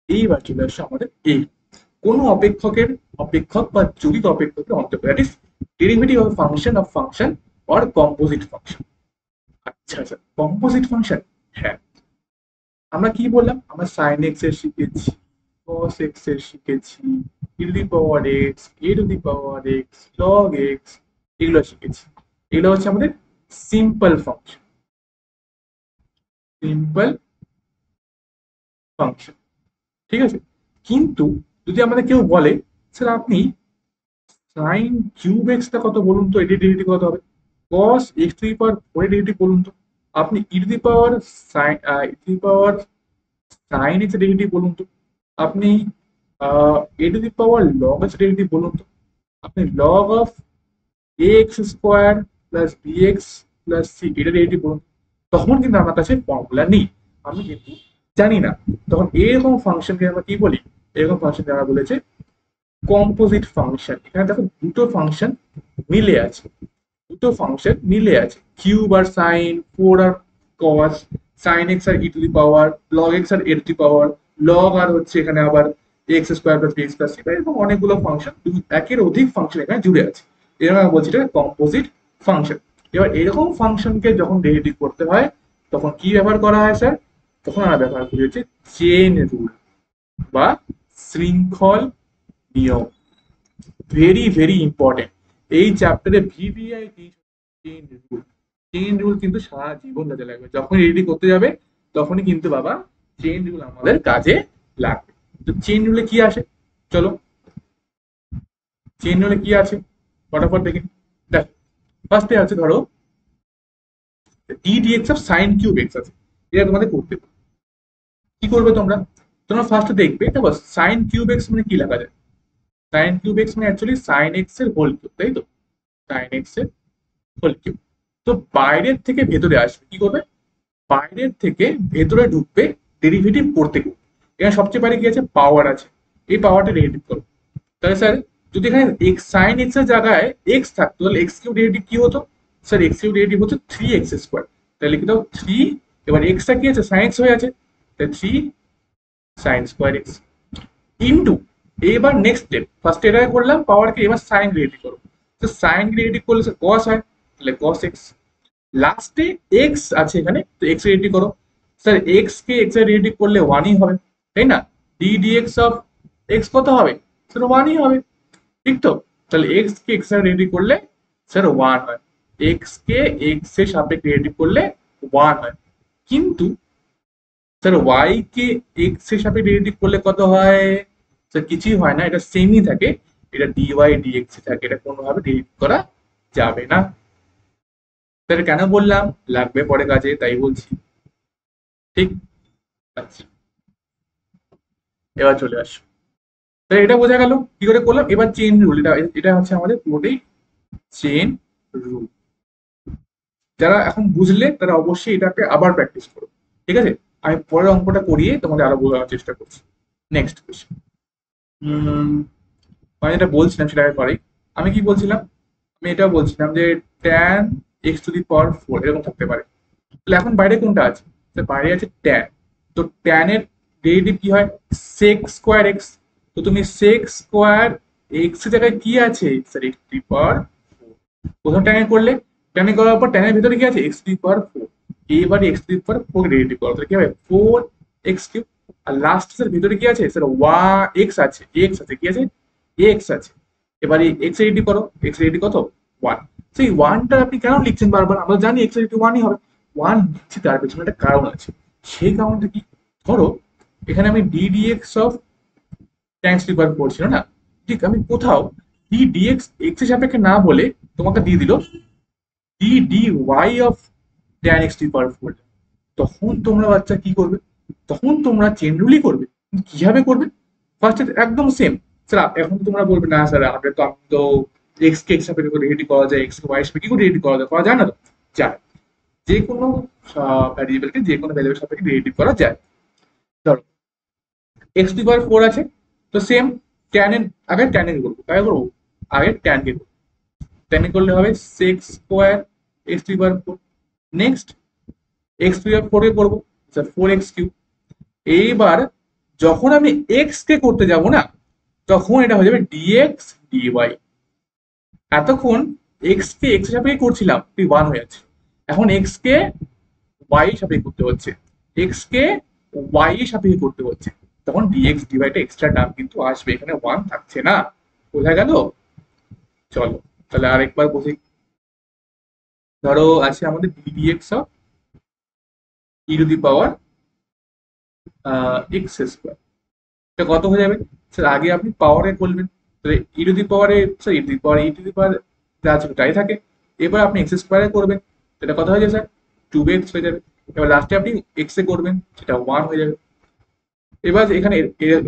এইবার চলে আসছে আমাদের এই কোনো অপেক্ষকের অপেক্ষক বা জড়িত অপেক্ষকের অন্তর্গত, that is derivative of function of function or composite function. আচ্ছা আচ্ছা, কম্পোজিট ফাংশন, হ্যাঁ। আমরা কি বললাম? আমরা সাইন এক্স এর শিখেছি, কস এক্স এর শিখেছি, e to the power x, a to the power x, log x, এগুলো শিখেছি। এগুলো হচ্ছে আমাদের সিম্পল ফাংশন, সিম্পল ফাংশন। ঠিক আছে, কিন্তু যদি আমাদের কেউ বলে স্যার আপনি সাইন কিউব এক্সটা কত বলুন তো, এটি ডেরিভেটিভ কত হবে? Cos x to the power four এর ডেরিভেটিভ বলুন তো। আপনি e to the power sine e to the power sine x এর ডেরিভেটিভ বলুন তো। আপনি a to the power log x এর ডেরিভেটিভ বলুন তো। আপনি log of a x square plus b x plus c এটা ডেরিভেটিভ বলুন। তখন কিন্তু আমার কাছে ফর্মুলা নেই, আমি কিন্তু জানি না। তখন এরকম ফাংশনকে আমরা কি বলি? এরকম ফাংশনকে আমরা বলেছে কম্পোজিট ফাংশন। এখানে দেখো দুটো ফাংশন মিলে আছে, দুটো ফাংশন মিলে আছে, কিউব আর সাইন, ফোর আর কস, সাইন এক্স আর e to the power, log x আর a to the power, log আর হচ্ছে এখানে আবার x square plus b x plus c, এরকম অনেকগুলো ফাংশন, একের অধিক ফাংশন এখানে জুড়ে আছে। এর আমরা বলছি এটা কম্পোজিট ফাংশন। এবার এরকম ফাংশনকে যখন ডেরিভেটিভ করতে হয় তখন কি ব্যবহার করা হয় স্যার? তখন আমরা ব্যবহার করি হচ্ছে চেন রুল বা শৃঙ্খল নিয়ম। Very very important. এই চ্যাপ্টারে VVI chain rule, chain rule কিন্তু সারা জীবন কাজে লাগবে, যখন রেডি করতে যাবে তখনই কিন্তু বাবা চেইন রুল আমাদের কাজে লাগবে। তো চেইন রুলে কি আসে চলো, চেইন রুলে কি আছে ফটাফট দেখি। দেখো ফার্স্টে আছে ধরো d dx of sine cube x আছে, এটা তোমাদের করতে হবে। কি করবে তোমরা? তোমরা ফার্স্টে দেখবে, দেখো সাইন কিউব এক্স মানে কি লেখা যায়? সাইন কিউব এক্স মানে অ্যাকচুয়ালি সাইন এক্স এর হোল কিউব, তাই তো? সাইন এক্স এর হোল কিউব। তো বাইরের থেকে ভেতরে আসবে, কি করবে? বাইরের থেকে ভেতরে ঢুকবে ডেরিভেটিভ করতে করতে। এখানে সবচেয়ে বাইরে কি আছে? পাওয়ার আছে, এই পাওয়ারটা ডেরিভেটিভ করো। তাহলে স্যার যদি এখানে এক্স সাইন এক্স এর জায়গায় এক্স থাকতো তাহলে এক্স কিউব ডেরিভেটিভ কি হতো? স্যার এক্স কিউব ডেরিভেটিভ হচ্ছে থ্রি এক্স স্কোয়ার। তাহলে লিখে দাও থ্রি, এবার এক্সটা কি আছে? সাইন এক্স হয়ে আছে, তাহলে three sine square x into, এবার নেক্সট স্টেপ, ফার্স্ট এটা করলাম পাওয়ারকে, এবার সাইন ডেরিভেটিভ করো। তো সাইন ডেরিভেটিভ করলে স্যার কস হয়, তাহলে কস এক্স। লাস্টে এক্স আছে এখানে, তো এক্স ডেরিভেটিভ করো। স্যার এক্স কে এক্স এর ডেরিভেটিভ করলে ওয়ানই হবে, তাই না? ডি ডিএক্স অফ এক্স কত হবে? স্যার ওয়ানই হবে, ঠিক তো? তাহলে এক্স কে এক্স এর ডেরিভেটিভ করলে স্যার ওয়ান হয়, এক্স কে এক্স এর সাপেক্ষে ডেরিভেটিভ করলে ওয়ান হয়। কিন্তু স্যার ওয়াই কে এক্স এর সাপেক্ষে ডেরিভেটিভ করলে কত হয়? স্যার কিছুই হয় না, এটা সেমই থাকে, এটা ডিওয়াই ডিএক্স থাকে, এটা কোনোভাবে ডেরিভেটিভ করা যাবে না। স্যার কেন বললাম? লাগবে পরে কাজে, তাই বলছি। ঠিক আচ্ছা, এবার চলে আসো। তাহলে এটা বোঝা গেল কি করে করলাম। এবার চেন রুল, এটা এটা হচ্ছে আমাদের পুরোটাই চেন রুল। যারা এখন বুঝলে তারা অবশ্যই এটাকে আবার প্র্যাকটিস করো, ঠিক আছে? আমি পরের অঙ্কটা করিয়ে তোমাদের আরো বোঝানোর চেষ্টা করছি। Next question. মানে যেটা বলছিলাম সেটা পরে, আমি কি বলছিলাম? আমি এটা বলছিলাম যে tan x to the power four এরকম থাকতে পারে। তাহলে এখন বাইরে কোনটা আছে? বাইরে আছে ট্যান। তো ট্যানের ডেরিভেটিভ কি হয়? Sec square x. তো তুমি সেক স্কোয়ার এক্স এর জায়গায় কি আছে? Sir x to the power four. প্রথম ট্যানে করলে, ট্যানে করার পর ট্যানের ভিতরে কি আছে x to the power four, এইবারে x to the power four derivative করা, তাহলে কি হবে ফোর এক্স কিউব। আর লাস্ট স্যার ভিতরে কি আছে স্যার এক্স আছে, এক্স আছে, কি আছে এক্স আছে। এবারে এক্স ডেরিভেটিভ করো, এক্স ডেরিভেটিভ কত ওয়ান। সেই ওয়ানটা আপনি কেন লিখছেন বারবার, আমরা জানি এক্স ডেরিভেটিভ ওয়ানই হবে। ওয়ান লিখছি তার পেছনে একটা কারণ আছে, সেই কারণটা কি, ধরো এখানে আমি d dx of tans require করছিল না, ঠিক আমি কোথাও ডি ডিএক্স এক্স এর সাপেক্ষে না বলে তোমাকে দিয়ে দিল d d y of tan x t power four, তখন তোমরা বাচ্চা কি করবে, তখন তোমরা চেন রুলই করবে। কিভাবে করবে, ফার্স্টে একদম সেম স্যার, এখন তোমরা বলবে না স্যার আমরা তো, আমি তো এক্স কে এক্স সাপেক্ষে রেডি করা যায়, এক্স কে ওয়াই সাপেক্ষে কি করে রেডি করা যায়, করা যায় না তো, যায়। যে কোনো ভ্যারিয়েবলকে যে কোনো ভ্যারিয়েবল সাপেক্ষে রেডি করা যায়। ধরো এক্স টু পাওয়ার ফোর আছে, তো সেম ট্যান এর আগে ট্যান এর করবো, তাই করবো আগে ট্যান কে করবো, ট্যান এ করলে হবে six square x to power four. Next x to power four এ করবো স্যার ফোর এক্স কিউব। এইবার যখন আমি এক্স কে করতে যাব না, তখন এটা হয়ে যাবে ডিএক্স ডিওয়াই। এতক্ষণ এক্স কে এক্স সাপেক্ষে করছিলাম, তুই ওয়ান হয়ে যাচ্ছে, এখন এক্স কে ওয়াই সাপেক্ষে করতে হচ্ছে, এক্স কে ওয়াই সাপেক্ষে করতে হচ্ছে, তখন ডিএক্স ডিওয়াইটা এক্সট্রা টার্ম কিন্তু আসবে, এখানে ওয়ান থাকছে না। বোঝা গেল? চলো তাহলে আরেকবার বসি। ধরো আছে আমাদের ddx of e to the power x square, এটা কত হয়ে যাবে স্যার, আগে আপনি পাওয়ারে করবেন, তাহলে ই টু দি পাওয়ারে স্যার ই টু দি পাওয়ার যা আছে তাই থাকে। এবার আপনি এক্স স্কোয়ারে করবেন, এটা কত হয়ে যাবে স্যার টু এক্স হয়ে যাবে। এবার লাস্টে আপনি এক্স এ করবেন, সেটা ওয়ান হয়ে যাবে। এবার এখানে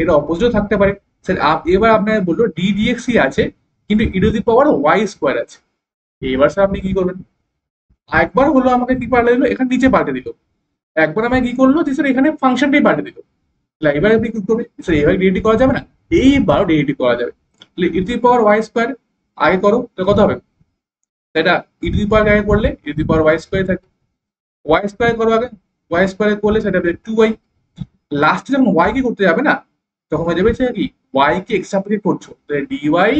এর অপোজিটও থাকতে পারে স্যার, এবার আপনার বললো ডি ডিএক্সই আছে কিন্তু e to the power y square আছে। এবার স্যার আপনি কি করবেন, একবার হলো আমাকে কি পাল্টে দিল, এখানে নিচে পাল্টে দিল, একবার আমাকে কি করলো যে স্যার এখানে ফাংশনটাই পাল্টে দিল। তাহলে এবার আপনি কি করবেন স্যার, এবার ডিএটি করা যাবে না, এইবার ডিএটি করা যাবে। তাহলে e to the power y square আগে করো, তো কত হবে, এটা ই টু দি পাওয়ার আগে করলে e to the power y square থাকে, ওয়াই স্কোয়ার করো আগে, ওয়াই স্কোয়ার করলে সেটা হবে টু ওয়াই। লাস্টে যখন ওয়াই কে করতে যাবে না, তখন হয়ে যাবে কি ওয়াই কে এক্স সাপেক্ষে করছো, তাহলে ডিওয়াই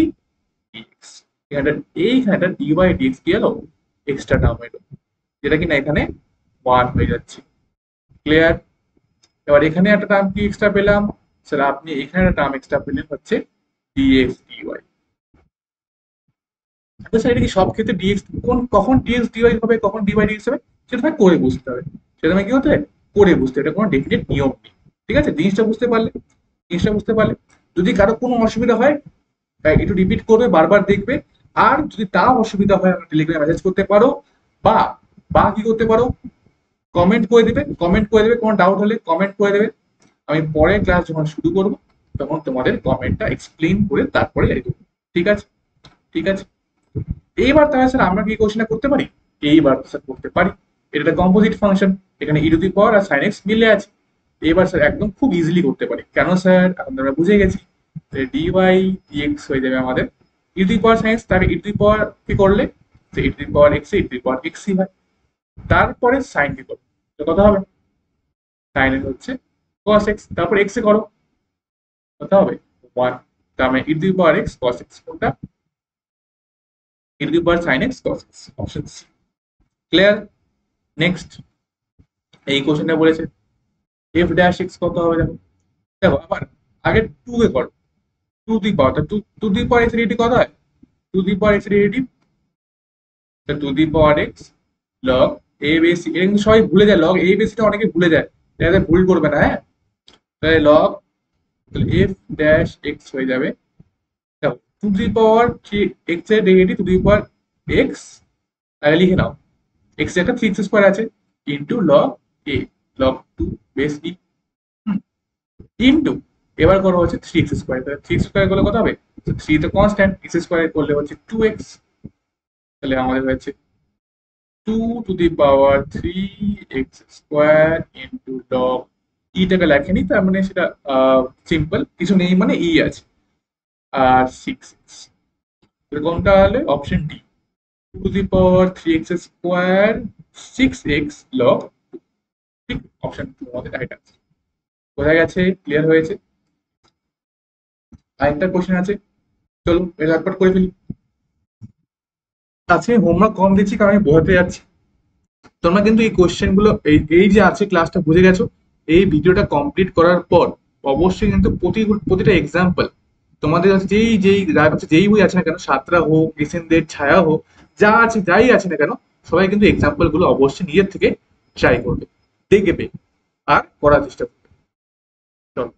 ডিএক্স, এখানে এইখানে ডিওয়াই ডিএক্স কি হলো এক্সট্রা টার্ম হলো, যেটা কিনা এখানে ওয়ান হয়ে যাচ্ছে। ক্লিয়ার? এবার এখানে একটা টার্ম কি এক্সট্রা পেলাম স্যার, আপনি এখানে একটা টার্ম এক্সট্রা পেলেন হচ্ছে ডিএক্স ডিওয়াই। আচ্ছা স্যার এটা কি সব ক্ষেত্রে ডিএক্স, কখন ডিএক্স ডিওয়াই হবে কখন ডিওয়াই ডিএক্স হবে, সেটা তোমায় করে বুঝতে হবে, সেটা তোমায় কি হতে হবে করে বুঝতে হবে, এটা কোনো ডেফিনেট নিয়ম নেই। ঠিক আছে, জিনিসটা বুঝতে পারলে, জিনিসটা বুঝতে পারলে, যদি কারো কোনো অসুবিধা হয় একটু রিপিট করবে, বারবার দেখবে। আর যদি তাও অসুবিধা হয় আমার টেলিগ্রামে মেসেজ করতে পারো, বা বা কি করতে পারো, কমেন্ট করে দেবে, কমেন্ট করে দেবে, কোনো ডাউট হলে কমেন্ট করে দেবে। আমি পরে ক্লাস যখন শুরু করবো তখন তোমাদের কমেন্টটা এক্সপ্লেন করে তারপরে যাই দেবো। ঠিক আছে? ঠিক আছে, এইবার তাহলে স্যার আমরা কি কোশ্চেনটা করতে পারি, এইবার স্যার করতে পারি। এটা একটা কম্পোজিট ফাংশন, এখানে ই টু দি পাওয়ার আর সাইন এক্স মিলে আছে। এবার স্যার একদম খুব ইজিলি করতে পারি, কেন স্যার এখন আমরা বুঝে গেছি, ডি ওয়াই ডিএক্স হয়ে যাবে আমাদের ই টু দি পাওয়ার সাইন্স, তার ই টু দি পাওয়ার কি করলে e to the power x, e to the power এক্সই হয়, তারপরে সাইন কি করবে, তো কথা হবে সাইন এর হচ্ছে cos x, তারপর x এ করো, কত হবে ওয়ান, তার মানে e to the power x cos x, কোনটা e to the power sine x cos x, option C. Clear? Next এই কোশ্চেনটা বলেছে এফ ড্যাশ এক্স কত হবে, দেখো দেখো আবার আগে টু এ করো, to the power two, to the power x derivative কত হয়, to the power x derivative to the power x log a base e, এটা কিন্তু সবাই ভুলে যায়, লগ এ বেসিটা অনেকে ভুলে যায়, এটাতে ভুল করবে না, হ্যাঁ। তাহলে লগ, তাহলে এফ ড্যাশ এক্স হয়ে যাবে, দেখো to the power three x এর derivative to the power x, আগে লিখে নাও, এক্স একটা থ্রি এক্স স্কোয়ার আছে into log a, log to base e, into এবার করো হচ্ছে থ্রি এক্স স্কোয়ার, তাহলে থ্রি এক্স স্কোয়ার করলে কত হবে, থ্রি তো কনস্ট্যান্ট, এক্স স্কোয়ার করলে হচ্ছে টু এক্স, তাহলে আমাদের হয়েছে two to the power three x square into log ইটাকে লেখেনি, তার মানে সেটা সিম্পল, কিছু নেই মানে ই আছে, আর সিক্স এক্স, কোনটা হলে option d, two to the power three x square six x log, ঠিক অপশন টু আমাদের রাইট আনসার। বোঝা গেছে? ক্লিয়ার হয়েছে? আরেকটা কোশ্চেন আছে, চলো এটা একবার করে ফেলি। আজকে হোমওয়ার্ক কম দিচ্ছি কারণ আমি বোঝাতে যাচ্ছি। তোমরা কিন্তু এই কোশ্চেন গুলো এই এই যে আছে ক্লাসটা বুঝে গেছো। এই ভিডিওটা কমপ্লিট করার পর অবশ্যই কিন্তু প্রতিটা এক্সাম্পল তোমাদের কাছে যেই বই আছে না কেন, সাতরা হোক, এসেনদের ছায়া হোক, যা আছে যাই আছে না কেন, সবাই কিন্তু এক্সাম্পল গুলো অবশ্যই নিজের থেকে ট্রাই করবে, দেখবে আর করার চেষ্টা করবে। চলো,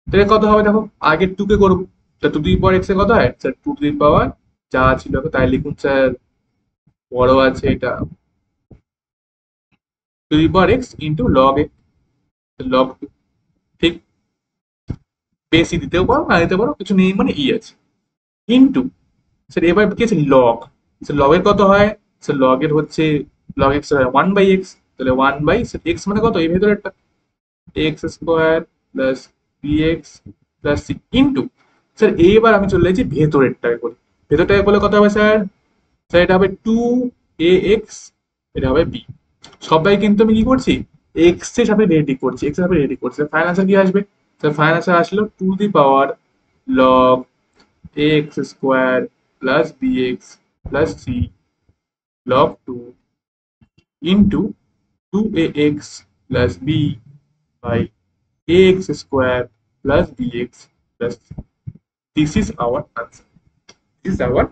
তাহলে কত হবে দেখো, আগের টুকে করবো। তা টু দি পাওয়ার এক্স এর কত হয় স্যার? টু দি পাওয়ার যা ছিল তাই লিখুন স্যার। বড় আছে এটা to the power x into log x, log two. ঠিক, বেশি দিতেও পারো না দিতে পারো, কিছু নেই মানে ই আছে। ইন্টু স্যার এবার কি আছে লগ, স্যার লগের কত হয়? স্যার লগের হচ্ছে লগ এক্স হয় 1/x, তাহলে 1 বাই এক্স মানে কত এই ভেতরেরটা x square plus bx plus c into sir এইবার আমি চলে যাচ্ছি ভেতরেরটাকে করি। ভেতরটাকে করলে কত হবে স্যার? স্যার এটা হবে 2ax, এটা হবে b। সবাই কিন্তু আমি কি করছি, এক্স এর সাথে রেডি করছি, এক্স এর সাথে রেডি করছি। ফাইনাল আনসার কি আসবে? স্যার ফাইনাল আনসার আসলো two the power log ax square plus bx plus c log 2 into 2ax plus b by ax square plus bx plus c. This is our answer. This is our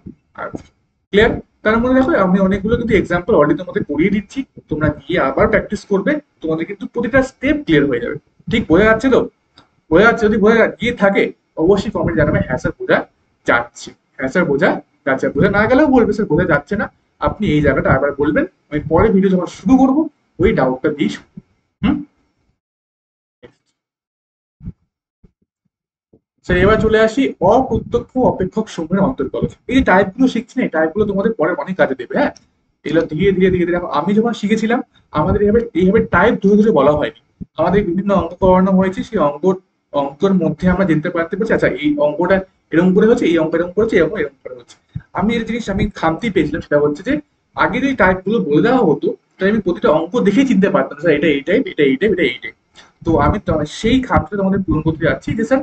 answer. Clear? তার মধ্যে দেখো আমি অনেকগুলো কিন্তু example already তোমাদের করিয়ে দিচ্ছি, তোমরা গিয়ে আবার প্র্যাকটিস করবে, তোমাদের কিন্তু প্রতিটা স্টেপ ক্লিয়ার হয়ে যাবে। ঠিক বোঝা যাচ্ছে তো? বোঝা যাচ্ছে? যদি বোঝা গিয়ে থাকে অবশ্যই কমেন্ট জানাবে হ্যাঁ স্যার বোঝা যাচ্ছে, হ্যাঁ স্যার বোঝা যাচ্ছে। বোঝা না গেলেও বলবে স্যার বোঝা যাচ্ছে না, আপনি এই জায়গাটা আবার বলবেন, আমি পরে ভিডিও যখন শুরু করবো ওই ডাউটটা দিয়ে হুম। স্যার এবার চলে আসি অপ্রত্যক্ষ অপেক্ষক সমূহের অন্তর্গত। এই যে টাইপগুলো শিখছি না, এই টাইপগুলো তোমাদের পরে অনেক কাজে দেবে। হ্যাঁ, এগুলো ধীরে ধীরে ধীরে ধীরে আমি যখন শিখেছিলাম আমাদের এইভাবে টাইপ ধরে ধরে বলা হয়নি, আমাদের বিভিন্ন অঙ্ক করানো হয়েছে। সেই অঙ্কের মধ্যে আমরা জানতে পারছি আচ্ছা এই অঙ্কটা এরকম করে হচ্ছে, এই অঙ্ক এরকম করেছে, এরকম এরকম করে হচ্ছে। আমি এই জিনিস আমি খামতি পেয়েছিলাম, সেটা হচ্ছে যে আগে যে টাইপ গুলো বলে দেওয়া হতো তাই আমি প্রতিটা অঙ্ক দেখেই চিনতে পারতাম স্যার এটা এই টাইপ, এটা এই টাইপ, এটা এই টাইপ। তো আমি সেই খামটা তোমাদের পূরণ করতে যাচ্ছি যে স্যার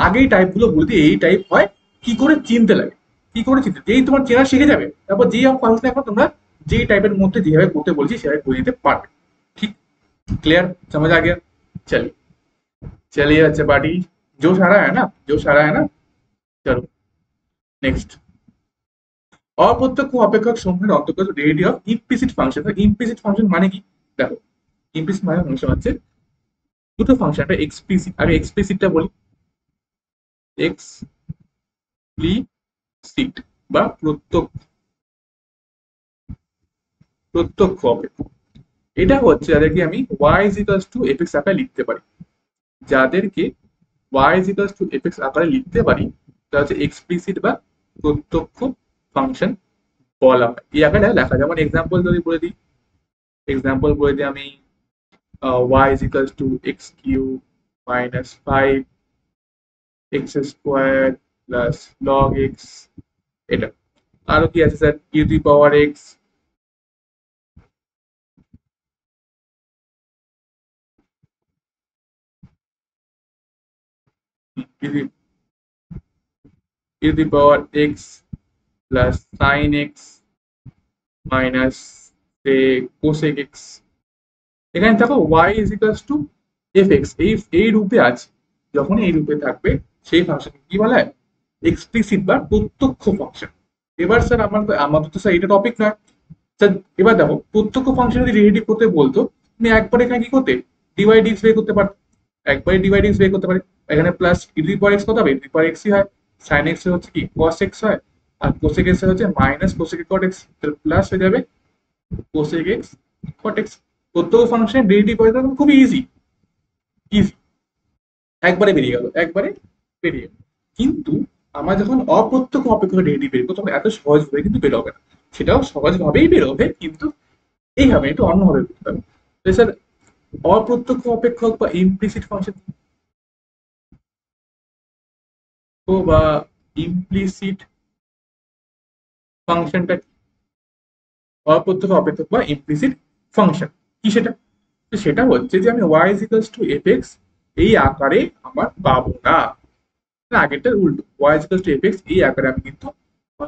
আগেই টাইপ গুলো বলে দিয়ে এই টাইপ হয় কি করে চিনতে লাগে, কি করে চিনতে, যেই তোমার চেনা শিখে যাবে তারপর যেই অঙ্ক আসলে এখন তোমরা যেই টাইপের মধ্যে যেভাবে করতে বলছি সেভাবে করে দিতে পারবে। ठीक, क्लियर, समझ आ गया? चलिए, चलिए अच्छा पार्टी, जोश आ रहा है ना, जोश आ रहा है ना। चलो नेक्स्ट, অপ্রত্যক্ষ অপেক্ষক সমূহের অন্তর্গত derivative of implicit function. Implicit function মানে কি দেখো, ইমপ্লিসিট মানে ফাংশন হচ্ছে দুটো ফাংশন, একটা এক্সপ্লিসিট, আগে এক্সপ্লিসিটটা বলি। এক্সপ্লিসিট বা প্রত্যক্ষ, প্রত্যক্ষ অপেক্ষক এটা হচ্ছে যাদেরকে আমি y is equals to fx আকারে লিখতে পারি, যাদেরকে y is equals to fx আকারে লিখতে পারি তা হচ্ছে এক্সপ্লিসিট বা প্রত্যক্ষ ফাংশন বলা হয়। এই আকারে লেখা যায়। যেমন এক্সাম্পল যদি বলে দিই, এক্সাম্পল বলে দিই আমি y is equals to x cube minus 5 x square plus log x, এটা। আরো কি আছে sir, e to the power x e to the power x plus sin x minus cosec x। এখানে দেখো y is equals to fx, এই রূপে আছে, যখন এই রূপে থাকবে সেই ফাংশনকে কি বলা হয়? এক্সপ্লিসিট বা প্রত্যক্ষ ফাংশন। এবার স্যার আমাদের তো স্যার এটা টপিক নয় স্যার। এবার দেখো প্রত্যক্ষ ফাংশন যদি ডেরিভেটিভ করতে বলতো তুমি একবার এখানে কি করতে, ডিভাইড এক্স বের করতে পারতে, একবারে ডিভাইড এক্স বের করতে পারে। এখানে plus e to the power x কত হবে? ই টু দি পাওয়ার এক্সই হয়। সাইন এক্স হচ্ছে কি কস এক্স হয়, আর কোসেক এক্স হচ্ছে মাইনাস কোসেক কট এক্স, তাহলে প্লাস হয়ে যাবে কোসেক এক্স কট এক্স। প্রত্যেক ফাংশন ডেরিভেটিভ করে দেওয়া খুবই ইজি, ইজি, একবারে বেরিয়ে গেল, একবারে বেরিয়ে গেল। কিন্তু আমরা যখন অপ্রত্যক্ষ অপেক্ষক ডেরিভেটিভ বের করবো তখন এত সহজভাবে কিন্তু বেরোবে না, সেটাও সহজভাবেই বেরোবে কিন্তু এইভাবে একটু অন্যভাবে করতে হবে। তো স্যার অপ্রত্যক্ষ অপেক্ষক বা ইমপ্লিসিট ফাংশন বা ইমপ্লিসিট ফাংশনটা, অপ্রত্যক্ষ অপেক্ষক বা ইমপ্লিসিট ফাংশন কি সেটা? তো সেটা হচ্ছে যে আমি y is equals to fx এই আকারে আমার পাবো না, আগেরটা উল্টো, y is equals to fx এই আকারে আমি কিন্তু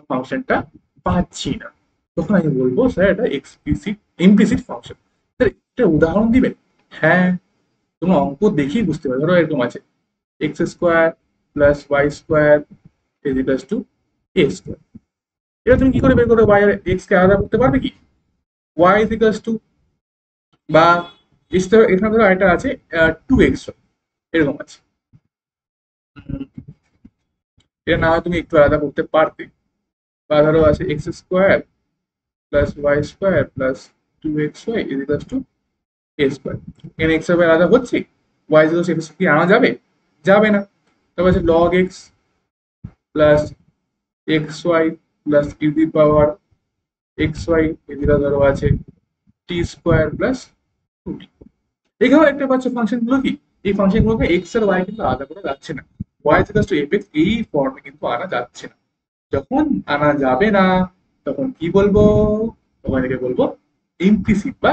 ফাংশনটা পাচ্ছি না, তখন আমি বলবো স্যার এটা ইমপ্লিসিট ফাংশন। স্যার এটা উদাহরণ দিবেন? হ্যাঁ, তোমরা অঙ্ক দেখেই বুঝতে পারো। ধরো এরকম আছে x square plus y square is equals to a square. এটা তুমি কি করে বের করবে? ওয়াই আর এক্স কে আলাদা করতে পারবে কি? ওয়াই ইজ ইকুয়ালস টু, বা এখানে ধরো একটা আছে 2x, এরকম আছে। এটা না হয় তুমি একটু আলাদা করতে পারতে। বা ধরো আছে x square plus y square plus 2xy is equals to a square. এখানে এক্স এর আলাদা হচ্ছে, ওয়াই ইজ ইকুয়ালস কি আনা যাবে? যাবে না। তারপর আছে log x plus x y plus e the power x y, এদিকে ধরো আছে টি স্কোয়ার প্লাস 2t। এখানেও একটা পাচ্ছ ফাংশন গুলো কি, এই ফাংশন গুলোকে এক্স আর ওয়াই কিন্তু আলাদা করা যাচ্ছে না। Y equals to f x এই ফর্মে কিন্তু আনা যাচ্ছে না। যখন আনা যাবে না তখন কি বলবো? তখন এটাকে বলবো ইমপ্লিসিট বা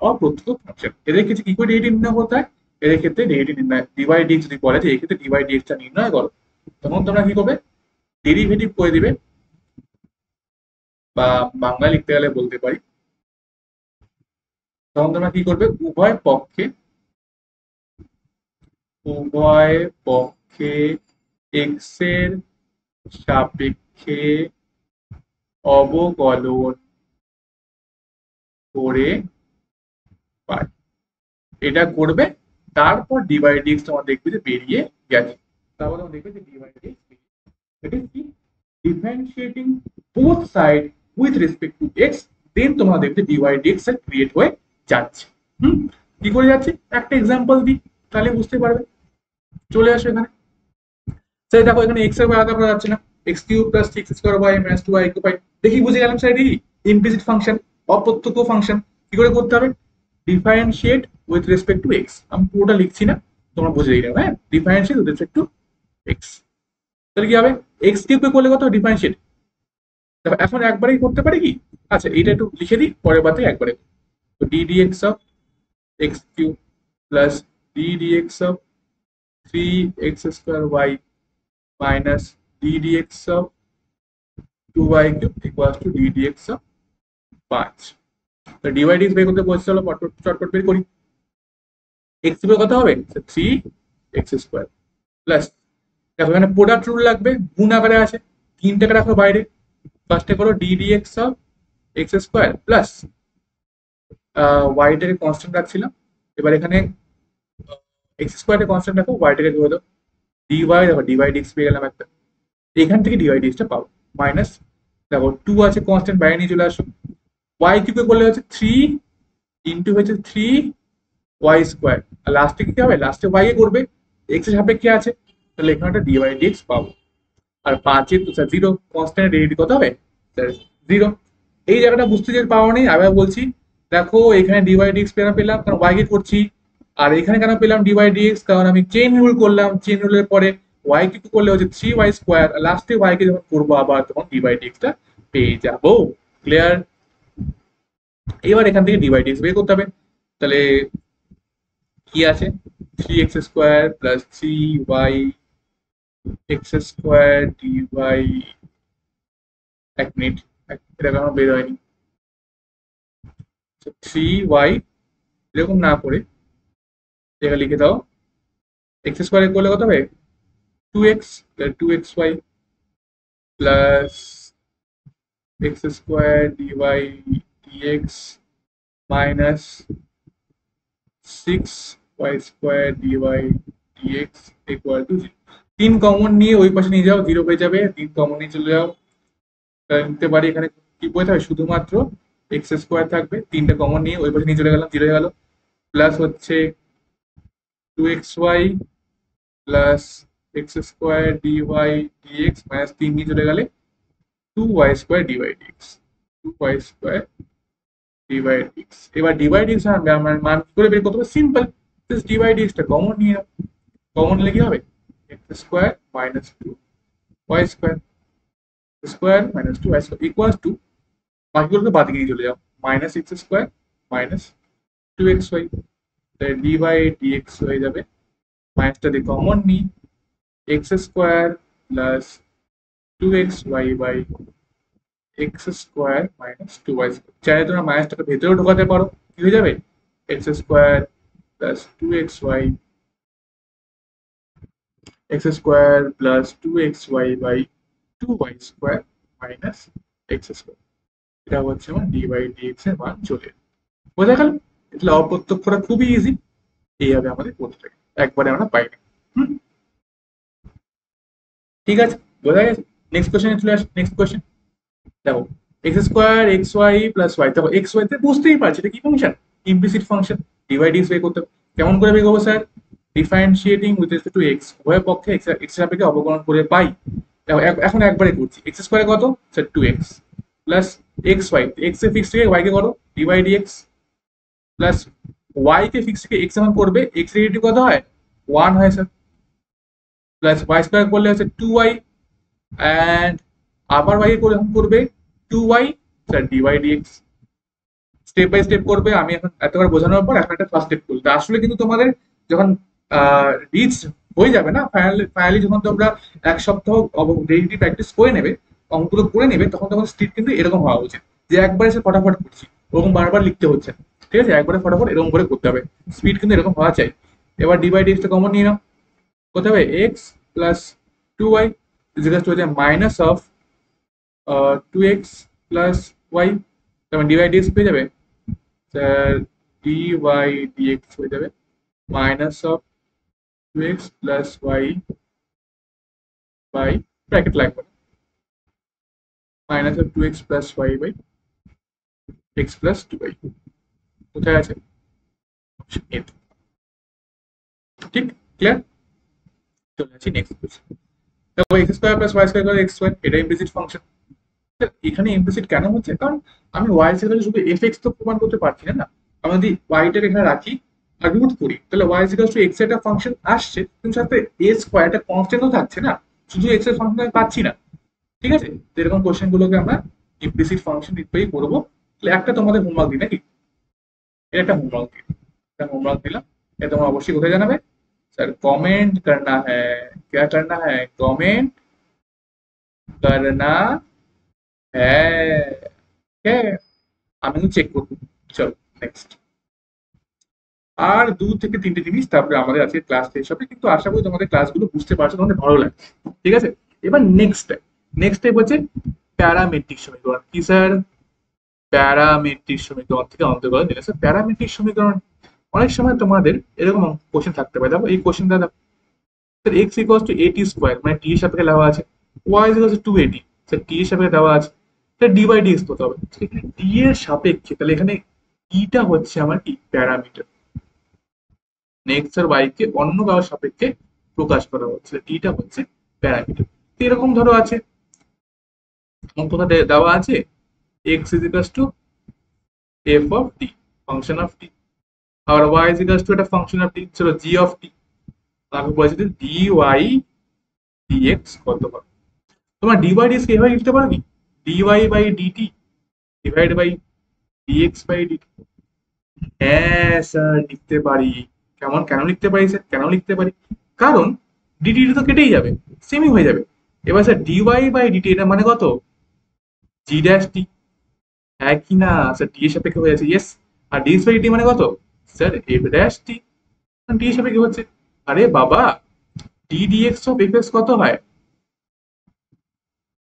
অপ্রত্যক্ষ ফাংশন। এদের ক্ষেত্রে কি করে ডেরিভেটিভ নির্ণয় করতে হয়? এদের ক্ষেত্রে ডেরিভেটিভ নির্ণয় ডিভাই ডিএক্স যদি বলে যে এই ক্ষেত্রে ডিভাই ডিএক্স টা নির্ণয় করো, তখন তোমরা কি করবে? ডেরিভেটিভ করে দিবে, বা বাংলা লিখতে গেলে বলতে পারি, তখন তোমরা কি করবে? উভয় পক্ষে এক্স এর সাপেক্ষে অবকলন করে পাই। এটা করবে, তারপর ডিভাইড ডিএক্স তোমার দেখবে যে বেরিয়ে গেছে। তারপর তোমার দেখবে যে ডিভাইড ডিএক্স, এটা কি differentiating both side with respect to x, then তোমরা দেখবে ডিভাইড ডিএক্স এর ক্রিয়েট হয়ে যাচ্ছে। কি করে যাচ্ছে একটা এক্সাম্পল দিই, তাহলে বুঝতে পারবে। চলে আসো এখানে। স্যার দেখো এখানে এক্স এর আলাদা করা যাচ্ছে না, x cube plus six square y minus two y cube, দেখি বুঝে গেলাম স্যার এটি ইমপ্লিসিট ফাংশন, অপ্রত্যক্ষ ফাংশন। কি করে করতে হবে? Differentiate with respect to x, আমি পুরোটা লিখছি না, তোমরা বুঝে নেবে। হ্যাঁ, differentiate with respect to x, তাহলে কি হবে? এক্স কিউবে করলে কত ডিফারেন্সিয়েট, দেখো এখন একবারেই করতে পারি কি? আচ্ছা এটা একটু লিখে দিই, পরের বাতে একবারে। তো d dx of x cube plus d dx of 3x square y minus d dx of 2y cube equals to d dx of 5। তো ডিভাইড ডিএক্স বের করতে বলছে, চলো চটপট বের করি। এক্স কিউবের কত হবে? 3x স্কোয়ার প্লাস, দেখো এখানে প্রোডাক্ট রুল লাগবে, গুণ আকারে আছে, তিনটাকে রাখো বাইরে। ফার্স্টে করো d dx of x square plus ওয়াইটাকে কনস্ট্যান্ট রাখছিলাম, এবার এখানে এক্স স্কোয়ারটা কনস্ট্যান্ট রাখো, ওয়াইটাকে ধরে দাও ডিওয়াই, দেখো ডিভাইড ডিএক্স পেয়ে গেলাম একটা, এখান থেকে ডিভাইড ডিএক্সটা পাবো মাইনাস, দেখো 2 আছে কনস্ট্যান্ট বাইরে নিয়ে চলে আসো। ওয়াই কিউবে করলে হচ্ছে 3 ইন্টু হচ্ছে 3 ওয়াই স্কোয়ার, আর লাস্টে কি হবে? লাস্টে ওয়াই এ করবে, এক্স এর সাপেক্ষে আছে, তাহলে এখানে একটা ডিভাইড ডিএক্স পাবো। আর 5 তো স্যার 0, কনস্ট্যান্ট ডেরিভেটিভ কত হবে? স্যার 0। এই জায়গাটা বুঝতে যে পাওয়া নেই, আবার বলছি, দেখো এখানে ডিভাইড ডিএক্স কেন পেলাম? কারণ ওয়াই কে করছি। আর এখানে কেন পেলাম ডিভাইড ডিএক্স? কারণ আমি চেইন রুল করলাম, চেইন রুলের পরে ওয়াই কে করলে হচ্ছে 3y স্কোয়ার, লাস্টে ওয়াই কে যখন করবো আবার তখন ডিভাইড ডিএক্সটা পেয়ে যাবো। ক্লিয়ার? এবার এখান থেকে ডিভাইড ডিএক্স বের করতে হবে, তাহলে কি আছে? 3x square plus 3y x square dy, এক মিনিট, এটা কেন বের হয়নি? 3y এরকম না করে এটা লিখে দাও, এক্স স্কোয়ার করলে কত হবে? 2x, 2xy plus x square dy dx minus 6y square dy dx equal to 0। 3 common নিয়ে ওই পাশে নিয়ে যাও, 0 হয়ে যাবে। 3 কমন নিয়ে চলে যাও, নিতে পারি এখানে কি বলতে হবে? শুধুমাত্র এক্স স্কোয়ার থাকবে, 3টা কমন নিয়ে ওই পাশে নিয়ে চলে গেলাম, 0 হয়ে গেল। প্লাস হচ্ছে 2xy plus x square dy dx minus 3 নিয়ে চলে গেলে 2y square dy dx, 2y square dy dx. এবার ডিওয়াই ডিএক্স আমার মান কি করে বের করতে হবে? সিম্পল, জাস্ট ডিওয়াই ডিএক্সটা কমন নিয়ে নাও, কমন নিলে কি হবে? X square minus 2y square square minus 2y square equals to, বাকিগুলোকে বাদ দিয়ে চলে যাও, minus x square minus 2xy, তাহলে ডিওয়াই ডিএক্স হয়ে যাবে, মাইনাসটা দিয়ে কমন নিই, x square plus 2xy by x square minus two y square, চাইলে তোমরা মাইনাসটাকে ভেতরেও ঢোকাতে পারো, কি হয়ে যাবে x square plus two x y, x square plus two x y by two y square minus x square. এটা হচ্ছে আমার ডি বাই ডি এক্স এর মান চলে এলো। বোঝা গেল? এটা অপ্রত্যক্ষটা খুবই ইজি, এইভাবে আমাদের করতে থাকে, একবারে আমরা পাই না। হুম, ঠিক আছে, বোঝা গেছে। নেক্সট কোশ্চেনে চলে আসি। নেক্সট কোশ্চেন দেখো, x square x y plus y, দেখো এক্স ওয়াই তে বুঝতেই পারছি এটা কি function, implicit function. Divide dx বের করতে হবে। কেমন করে বের করবো স্যার? Differentiating with respect to x, উভয় পক্ষে এক্স এক্স সাপেক্ষে অবকলন করে পাই। দেখো এখন একবারে করছি, এক্স স্কোয়ারে কত sir two x plus x y, x এ ফিক্স থেকে ওয়াই কে করো ডিভাইড ডিএক্স প্লাস ওয়াই কে ফিক্স থেকে এক্স এমন করবে, এক্স রিলেটিভ কত হয় ওয়ান হয় স্যার, প্লাস ওয়াই স্কোয়ার করলে হচ্ছে টু ওয়াই, অ্যান্ড আবার ওয়াই করে এখন করবে two y sir divide dx. Step by step করবে, আমি এখন এতবার বোঝানোর পর এখন একটা ফার্স্ট স্টেপ করতে আসলে কিন্তু তোমাদের যখন রিচ হয়ে যাবে না, ফাইনালি ফাইনালি যখন তোমরা এক সপ্তাহ ডেইলি প্র্যাকটিস করে নেবে, অঙ্কগুলো করে নেবে, তখন তোমাদের স্পিড কিন্তু এরকম হওয়া উচিত যে একবার এসে ফটাফট করছি, ওরকম বারবার লিখতে হচ্ছে না। ঠিক আছে, একবারে ফটাফট এরকম করে করতে হবে, স্পিড কিন্তু এরকম হওয়া চাই। এবার ডিভাইড এক্সটা কমন নিয়ে নাও, করতে হবে x plus two y is equal to হচ্ছে minus of two x plus y, তারপর ডিভাইড এক্স পেয়ে যাবে স্যার dy dx হয়ে যাবে minus of two x plus y by bracket লাগবে minus of two x plus y by x plus two y. কোথায় আছে? ঠিক, ক্লিয়ার? চলে আসি নেক্সট কোয়েশ্চেন। দেখো x square plus y square x square, এটা ইমপ্লিসিট ফাংশন। এখানে implicit কেন হচ্ছে? কারণ আমি ওয়াই এর শুধু এফ এক্স তো প্রমাণ করতে পারছি না। আমি যদি ওয়াইটাকে এখানে রাখি আর রুট করি, তাহলে ওয়াই ইজিক্যালস টু এক্স একটা ফাংশন আসছে, কিন্তু সাথে এ স্কোয়ার একটা কনস্ট্যান্টও থাকছে না, শুধু এক্স এর ফাংশন আমি পাচ্ছি না। ঠিক আছে, তো এরকম কোশ্চেন গুলোকে আমরা ইমপ্লিসিট ফাংশন রিপ্লাই করবো। তাহলে একটা তোমাদের হোমওয়ার্ক দিই নাকি, এটা একটা হোমওয়ার্ক দিই, একটা হোমওয়ার্ক দিলাম, এটা তোমরা অবশ্যই কোথায় জানাবে স্যার, কমেंट करना है, क्या करना है कमेंट करना है। হ্যাঁ, আমি চেক করবো। চলো নেক্সট। আর দু থেকে তিনটে জিনিস, তারপরে আমাদের আজকে ক্লাস শেষ হবে, কিন্তু আশা করি তোমাদের ক্লাসগুলো বুঝতে পারছো, তোমাদের ভালো লাগছে। ঠিক আছে, এবার নেক্সট নেক্সট স্টেপ হচ্ছে প্যারামেট্রিক সমীকরণ। কি স্যার? প্যারামেট্রিক সমীকরণ থেকে অন্তর্গত দিলে স্যার প্যারামেট্রিক সমীকরণ অনেক সময় তোমাদের এরকম কোশ্চেন থাকতে পারে। দেখো এই কোশ্চেনটা দেখো sir, x equals to a t square মানে টি এর সাপেক্ষে দেওয়া আছে, y equals to a t sir t এর সাপেক্ষে দেওয়া আছে, sir d by d x করতে হবে এখানে টি এর সাপেক্ষে, তাহলে এখানে ইটা হচ্ছে আমার কি প্যারামিটার, এক্স আর ওয়াই কে অন্য কারোর সাপেক্ষে প্রকাশ করা হচ্ছে, টিটা হচ্ছে প্যারামিটার। এরকম ধরো আছে অঙ্কটা দেওয়া আছে x is equals to f of t, function of t, আর ওয়াই ইজ ইকাস টু একটা ফাংশন অফ টি ছিল জি অফ টি। আমি বলেছি যে ডি ওয়াই ডি এক্স কত হবে, তোমার ডি বাই ডিএক্স এভাবে লিখতে পারো কি, d y by dt divide by dx by dt. হ্যাঁ স্যার লিখতে পারি। কেমন, কেন লিখতে পারি স্যার, কেন লিখতে পারি? কারণ ডিটি তো কেটেই যাবে, সেমই হয়ে যাবে। এবার স্যার ডিওয়াই বাই ডিটি এটা মানে কত, জি ড্যাশ টি, হ্যাঁ কি না স্যার, ডি এর সাপেক্ষে হয়ে যাচ্ছে ইয়েস। আর ডিএক্স বাই ডিটি মানে কত sir, f dash t, d এর সাপেক্ষে হচ্ছে। আরে বাবা, d dx of f x কত হয়,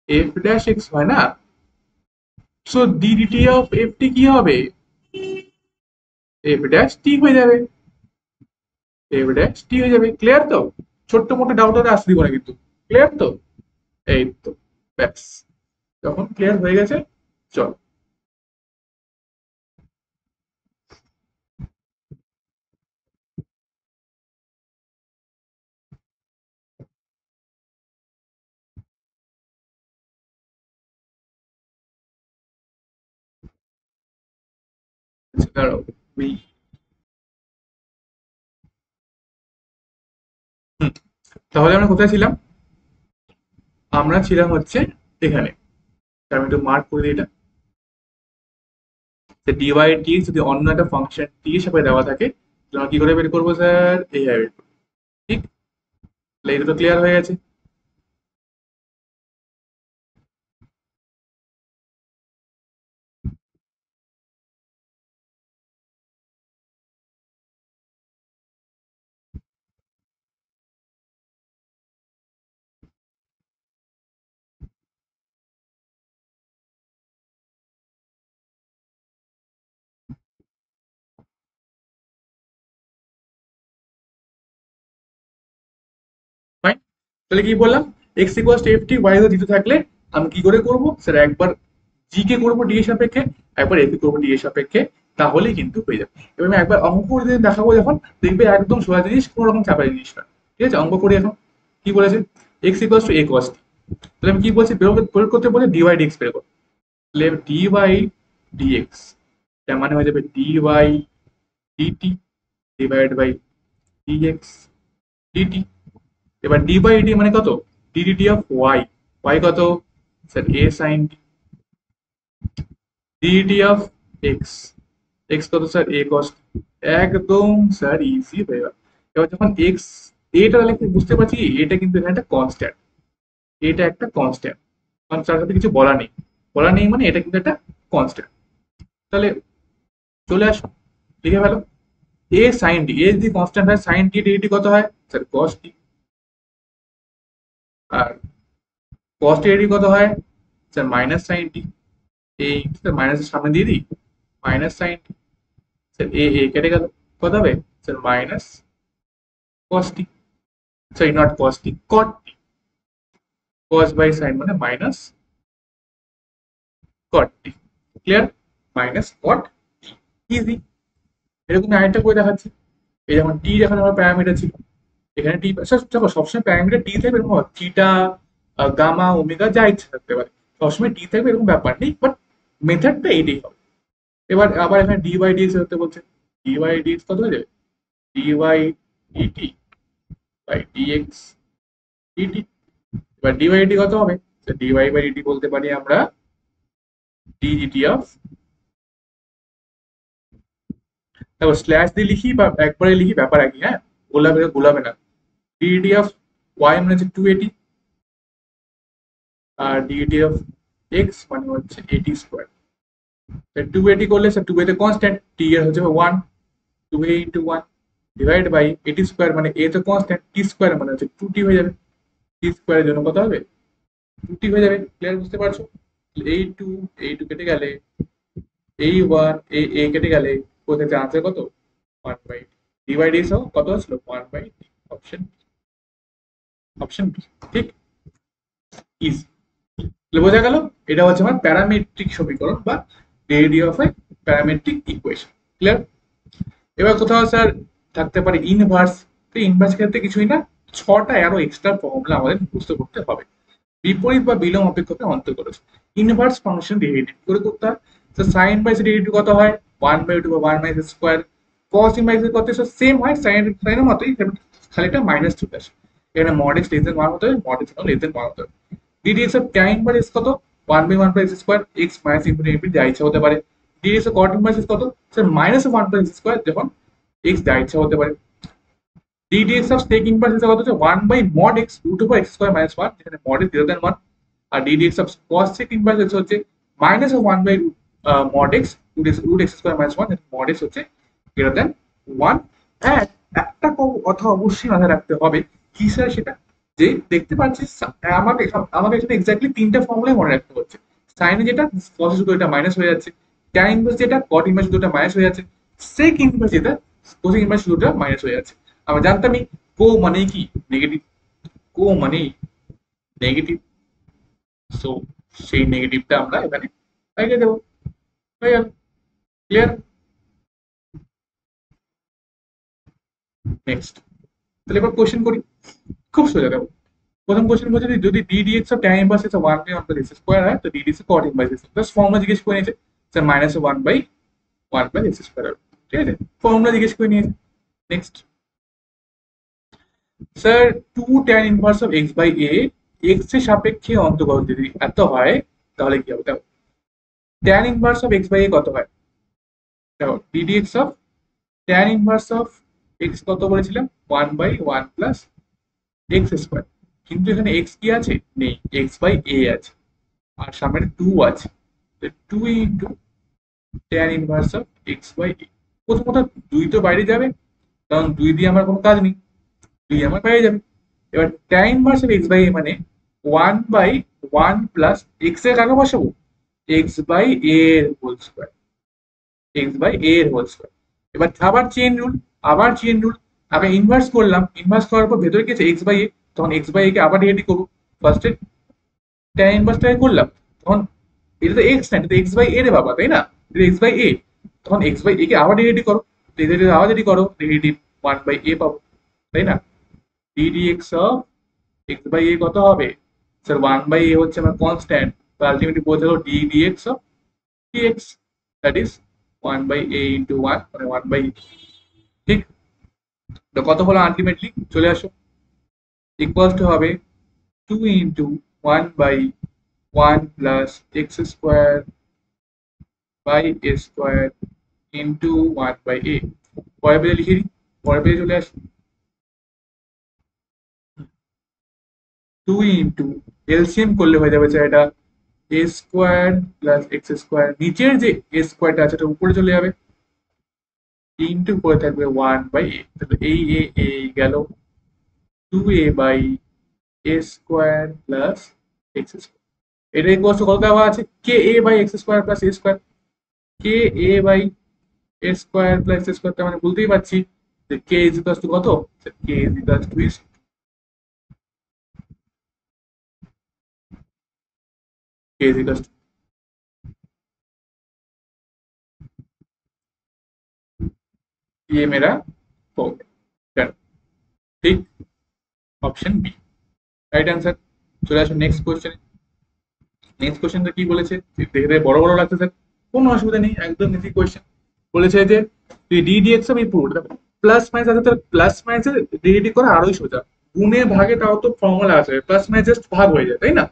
এফ ড্যাশ এক্স হয় না, so d dt of f t কি হবে, এফ ড্যাশ টি হয়ে যাবে, এফ ড্যাশ টি হয়ে যাবে। ক্লিয়ার তো? ছোট্ট মোটো ডাউট হলে আসতে দিব না কিন্তু, ক্লিয়ার তো? এই তো, ব্যাস, যখন ক্লিয়ার হয়ে গেছে চল দাঁড়াও। ওই হুম, তাহলে আমরা কোথায় ছিলাম? আমরা ছিলাম হচ্ছে এখানে, আমি একটু মার্ক করে দিই এটা, যে ডিওয়াই টি যদি অন্য একটা ফাংশন টি হিসাবে দেওয়া থাকে, তাহলে আমরা কি করে বের করবো স্যার, এইভাবে বের করবো। ঠিক, তাহলে এটা তো ক্লিয়ার হয়ে গেছে। তাহলে কি বললাম, x equals to f t y দিতে থাকলে আমি কি করে করবো স্যার, একবার জি কে করবো ডি এর সাপেক্ষে, একবার এফ করবো ডি এর সাপেক্ষে, তাহলেই কিন্তু হয়ে যাবে। এবার আমি একবার অঙ্ক করে দিয়ে দেখাবো যখন, দেখবে একদম সোজা জিনিস, কোনো রকম চাপের জিনিস না। ঠিক আছে, অঙ্ক করি এখন। কি বলেছে, এক্স ইকুয়ালস টু এ কস টি। তাহলে আমি কি বলছি, প্রয়োগ করতে বলে ডিওয়াই ডিএক্স বের করো। তাহলে ডিওয়াই ডিএক্স তার মানে হয়ে যাবে dy dt divide by dx dt. এবার ডি বাই ডি মানে কত, ডিডিটি অফ ওয়াই, ওয়াই কত sir a sine ddt of x, x কত স্যার এ কস। একদম স্যার ইজি হয়ে গেল। এবার যখন এক্স এটা তাহলে বুঝতে পারছি এটা কিন্তু এখানে একটা কনস্ট্যান্ট, এটা একটা কনস্ট্যান্ট, কারণ তার সাথে কিছু বলা নেই, বলা নেই মানে এটা কিন্তু একটা কনস্ট্যান্ট। তাহলে চলে আসো, লিখে ফেলো এ সাইন ডি, এ যদি কনস্ট্যান্ট হয় সাইন টি ডিটি কত হয় স্যার কস টি, আর কস টি ডিটি কত হয় স্যার মাইনাস সাইন টি। এই মাইনাসের সামনে দিয়ে দিই minus sine t, sir a a কেটে গেল, কত হবে sir minus cos t, sorry not cos t cot t, cos by sine মানে minus cot t, clear, minus cot t, easy. এরকম আরেকটা করে দেখাচ্ছি, এই যেমন টি যখন আমার প্যারামিটার ছিল, এখানে টি দেখো সবসময় প্যারামিটার টি থাকবে এরকম থিটা গামা ওমেগা যা ইচ্ছা থাকতে পারে, সবসময় টি থাকবে এরকম ব্যাপার নেই, বাট মেথডটা এইটাই হবে। এবার আবার এখানে ডি বাই ডিএক্স হতে বলছে, ডি বাই ডিএক্স কত হয়ে যাবে, d by dt by dx dt. এবার ডি বাই ডিটি কত হবে, ডি বাই বাই ডিটি বলতে পারি আমরা ডি ডিটি অফ, তারপর স্ল্যাশ দিয়ে লিখি বা একবারে লিখি ব্যাপার একই, হ্যাঁ গোলাবে গোলাবে না। ডি ডিটি অফ ওয়াই মানে হচ্ছে 280, আর ডিটি অফ এক্স মানে হচ্ছে 80 স্কোয়ার। 280 করলে স্যার 2 তে কনস্ট্যান্ট, টি এর হচ্ছে 1, 2a into 1 divide by 80 square মানে এ তো কনস্ট্যান্ট, টি স্কোয়ার মানে হচ্ছে 2t হয়ে যাবে, টি স্কোয়ারের জন্য কত হবে 2t হয়ে যাবে, ক্লিয়ার বুঝতে পারছো। এই টু কেটে গেলে এই 1 এই এ কেটে গেলে কোথায় আনসার কত 1 বাই ডিভাইড এস কত ছিল 1 বাই অপশন, অপশন বি, ঠিক, ইজি। বোঝা গেল, এটা হচ্ছে আমার প্যারামেট্রিক সমীকরণ বা radio of A parametric equation, clear. এবার কোথাও স্যার থাকতে পারে ইনভার্স, তো ইনভার্স ক্ষেত্রে কিছুই না, 6টা আরো এক্সট্রা ফর্মুলা আমাদের মুখস্থ করতে হবে, বিপরীত বা বিলোম অপেক্ষকে অন্তর্গত। ইনভার্স ফাংশন ডেরিভেটিভ করে করতে হয়, তো সাইন বাই ডেরিভেটিভ কত হয় 1/2 বা 1 মাইনাস স্কোয়ার, কস ইনভার্স কত সেম হয় সাইনের মতোই, খালি একটা মাইনাস চলে আসে, এখানে মড এক্স লেস দেন 1 হতে হবে, মড এক্স লেস দেন 1 হতে হবে। ডিডিএক্স অফ ট্যান ইনভার্স কত 1/1 plus square, x minus infinity যা ইচ্ছা হতে পারে। ডিডিএক্স অফ কট ইনভার্স কত স্যার মাইনাস 1 প্লাস স্কোয়ার, যখন এক্স যা ইচ্ছা হতে পারে। ddx of sec inverse is কত হচ্ছে 1 by mod x root over x square minus 1, যেখানে mod is greater than 1, R ddx of cos sec inverse হচ্ছে minus of 1 by mod x root x square minus 1, যেখানে mod x হচ্ছে greater than 1। and একটা কথা অবশ্যই মাথায় রাখতে হবে, কি স্যার সেটা, যে দেখতে পাচ্ছি আমাকে আমাকে এখানে এক্স্যাক্টলি 3টা ফর্মুলাই মনে রাখতে হচ্ছে, সাইনে যেটা cos শুধু এটা মাইনাস হয়ে যাচ্ছে, tan ইনভার্স যেটা cot ইনভার্স শুধু এটা মাইনাস হয়ে যাচ্ছে, sec ইনভার্স যেটা cosec ইনভার্স শুধু এটা মাইনাস হয়ে যাচ্ছে। আমরা জানতামই কো মানে কি নেগেটিভ, কো মানে নেগেটিভ, সো সেই নেগেটিভটা আমরা এখানে লাগিয়ে দেবো, হয়ে গেল, ক্লিয়ার। নেক্সট, তাহলে এবার কোশ্চেন করি, খুব সোজা দেবো। প্রথম কোশ্চেন বলছে যদি ddx of tan inverse is 1 by 1 plus x square হয়, তো ddx of cot inverse is just formula জিজ্ঞেস করে নিয়েছে, sir minus 1 by 1 plus x square, ঠিক আছে, ফর্মুলা জিজ্ঞেস করে নিয়েছে। Next sir 2 tan inverse of x by a x এর সাপেক্ষে অন্তর্গত যদি এত হয় তাহলে কি হবে, দেখো tan inverse of x by a কত হয়, দেখো ddx of tan inverse of x কত বলেছিলাম 1 বাই 1 প্লাস x স্কয়ার, কিন্তু এখানে x কি আছে নেই, x বাই a আছে, আর সামনে 2 আছে, 2 into tan inverse of x by a। প্রথমত 2 তো বাইরে যাবে, কারণ 2 দিয়ে আমার কোনো কাজ নেই, 2 আমার বাইরে যাবে। এবার tan inverse of x by a মানে 1 বাই 1 প্লাস x এর কাকে বসাবো, x বাই a এর whole square, x by a এর হোল স্কয়ার। এবার আবার চেইন রুল, আবার চেইন রুল, আগে ইনভার্স করলাম, ইনভার্স করার পর ভেতরে কি আছে x বাই a, তখন এক্স বাই এ কে আবার ডিএডি করবো। ফার্স্টে ট্যান ইনভার্সটাকে করলাম, তখন এটা তো এক্স না, এটা তো এক্স বাই এ রে বাবা, তাই না? এটা এক্স বাই এ, তখন এক্স বাই এ কে আবার ডিএডি করো, ডিএডি আবার যদি করো ডিএডি ওয়ান বাই এ পাবো, তাই না? D d x of x by a কত হবে? স্যার ওয়ান বাই এ হচ্ছে আমার কনস্ট্যান্ট, তো আলটিমেটলি বোঝা গেল d d x of dx, that is one by a into one, মানে ওয়ান বাই, ঠিক? তো কত হলো আলটিমেটলি, চলে আসো, ইকুয়ালস টু হবে two into one by one plus x square by a square into one by a. পরের পেজে লিখে দিই, পরের পেজে চলে আসি, টু ইন্টু এলসিএম করলে হয়ে যাবে স্যার এটা এ স্কোয়ার প্লাস এক্স স্কোয়ার, নিচের যে এ স্কোয়ারটা আছে এটা উপরে চলে যাবে, ইন্টু করে থাকবে ওয়ান বাই এ, তাহলে এই এ গেল, two a by a square plus x square, এটা ইকুয়াল টু কত দেওয়া আছে, k a by x square plus a square, k a by a square plus a square, তার মানে বলতেই পারছি যে কে ইজ ইকুয়াল টু কত, কে ইজ ইকুয়াল টু ইস, কে ইজ ইকুয়াল টু, ये मेरा हो गया, ठीक, অপশন বি রাইট অ্যান্সার। চলে আসুন নেক্সট কোশ্চেন। নেক্সট কোশ্চেনটা কি বলেছে, দেখে দেখে বড় বড় লাগছে স্যার, কোনো অসুবিধা নেই, একদম ইজি কোশ্চেন। বলেছে যে ডি ডি এক্স আমি পুরো প্লাস মাইনাস আছে, তাহলে প্লাস মাইনাসে ডিডি করা আরোই সোজা, গুণে ভাগে তাও তো ফর্মুলা আছে, প্লাস মাইনাস জাস্ট ভাগ হয়ে যায়, তাই না?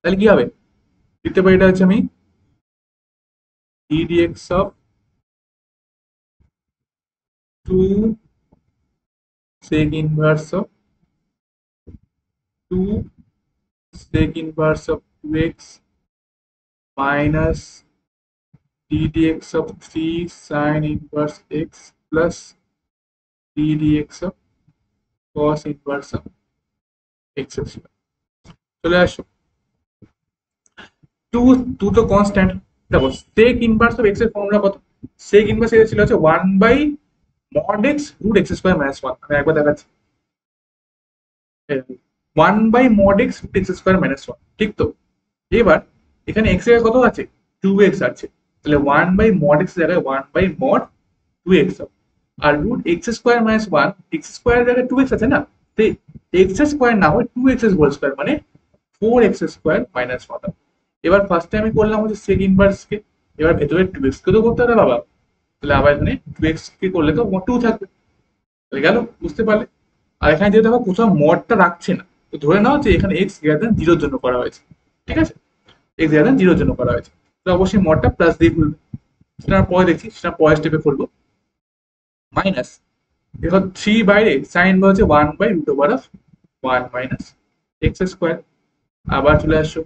তাহলে কি হবে, দিতে পারি এটা হচ্ছে আমি d d x of two sec inverse of two sec inverse of 2x minus d dx of 3 sin inverse x plus d dx of cos inverse of x square। চলে আসো, টু টু তো constant, দেখো sec inverse of x এর formula কত, sec inverse এর ছিল হচ্ছে 1 by mod x root x square minus 1, আমি একবার দেখাচ্ছি, 1 by mod x root x square minus 1, ঠিক তো? এবার এখানে x এর কত আছে, 2x আছে, তাহলে 1 বাই mod x জায়গায় 1 বাই mod 2x হবে, আর root x square minus 1, x square জায়গায় 2x আছে না, তো এক্স স্কোয়ার না হয় 2x হোল স্কোয়ার, মানে 4x স্কোয়ার মাইনাস 1। এবার ফার্স্টে আমি করলাম হচ্ছে সেক ইনভার্স কে, এবার ভেতরে 2x কে তো করতে হবে বাবা, তাহলে আবার এখানে 2x কে করলে তো 2 থাকবে, তাহলে গেল, বুঝতে পারলে? আর এখানে যেহেতু দেখো কোথাও মডটা রাখছে না, তো ধরে নাও যে এখানে এক্স গ্রেটার দেন জিরোর জন্য করা হয়েছে, ঠিক আছে? এক্স গ্রেটার দেন জিরোর জন্য করা হয়েছে, তো অবশ্যই মডটা প্লাস দিয়ে খুলবে, সেটা আমরা পরে দেখছি, সেটা পরের স্টেপে খুলবো। মাইনাস, দেখো থ্রি বাইরে সাইন বা হচ্ছে one by root over of one minus x square. আবার চলে আসো,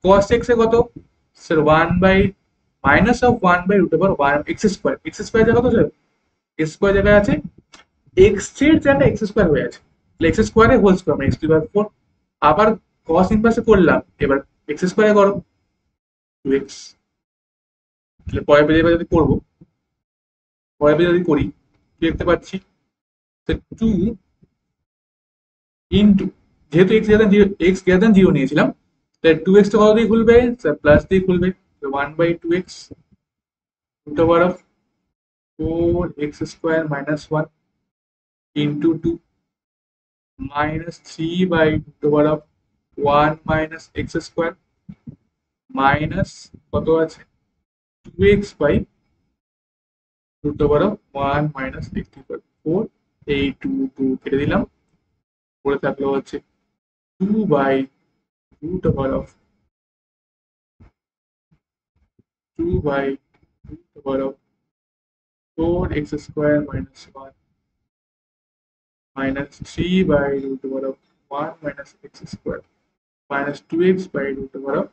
কস এক্স এ কত, sir one by minus of one by root over one x square জায়গা কত, এক্স স্কোয়ার জায়গায় আছে, এক্স এর জায়গায় এক্স স্কোয়ার হয়ে আছে, এক্স স্কোয়ারে হোল স্কোয়ার মানে এক্স টু পাওয়ার ফোর। আবার কস ইনভার্সে করলাম, এবার এক্স স্কোয়ারে করো, টু এক্স, তাহলে পরের পেজে এবার যদি করবো, পরের পেজে যদি করি, দেখতে পাচ্ছি টু ইন্টু, যেহেতু এক্স গ্রেটার দেন জিরো নিয়েছিলাম, তাই টু এক্স টা কত দিয়ে খুলবে, প্লাস দিয়ে খুলবে, one by two x root over of four x square minus one into two minus three by root over of one minus x square minus কত আছে, two x by root over of one minus x square four, এই two two কেটে দিলাম, পরে থাকলো হচ্ছে two by root over of 2 by root over of 4x square minus 1 minus 3 by root over of 1 minus x square minus 2x by root over of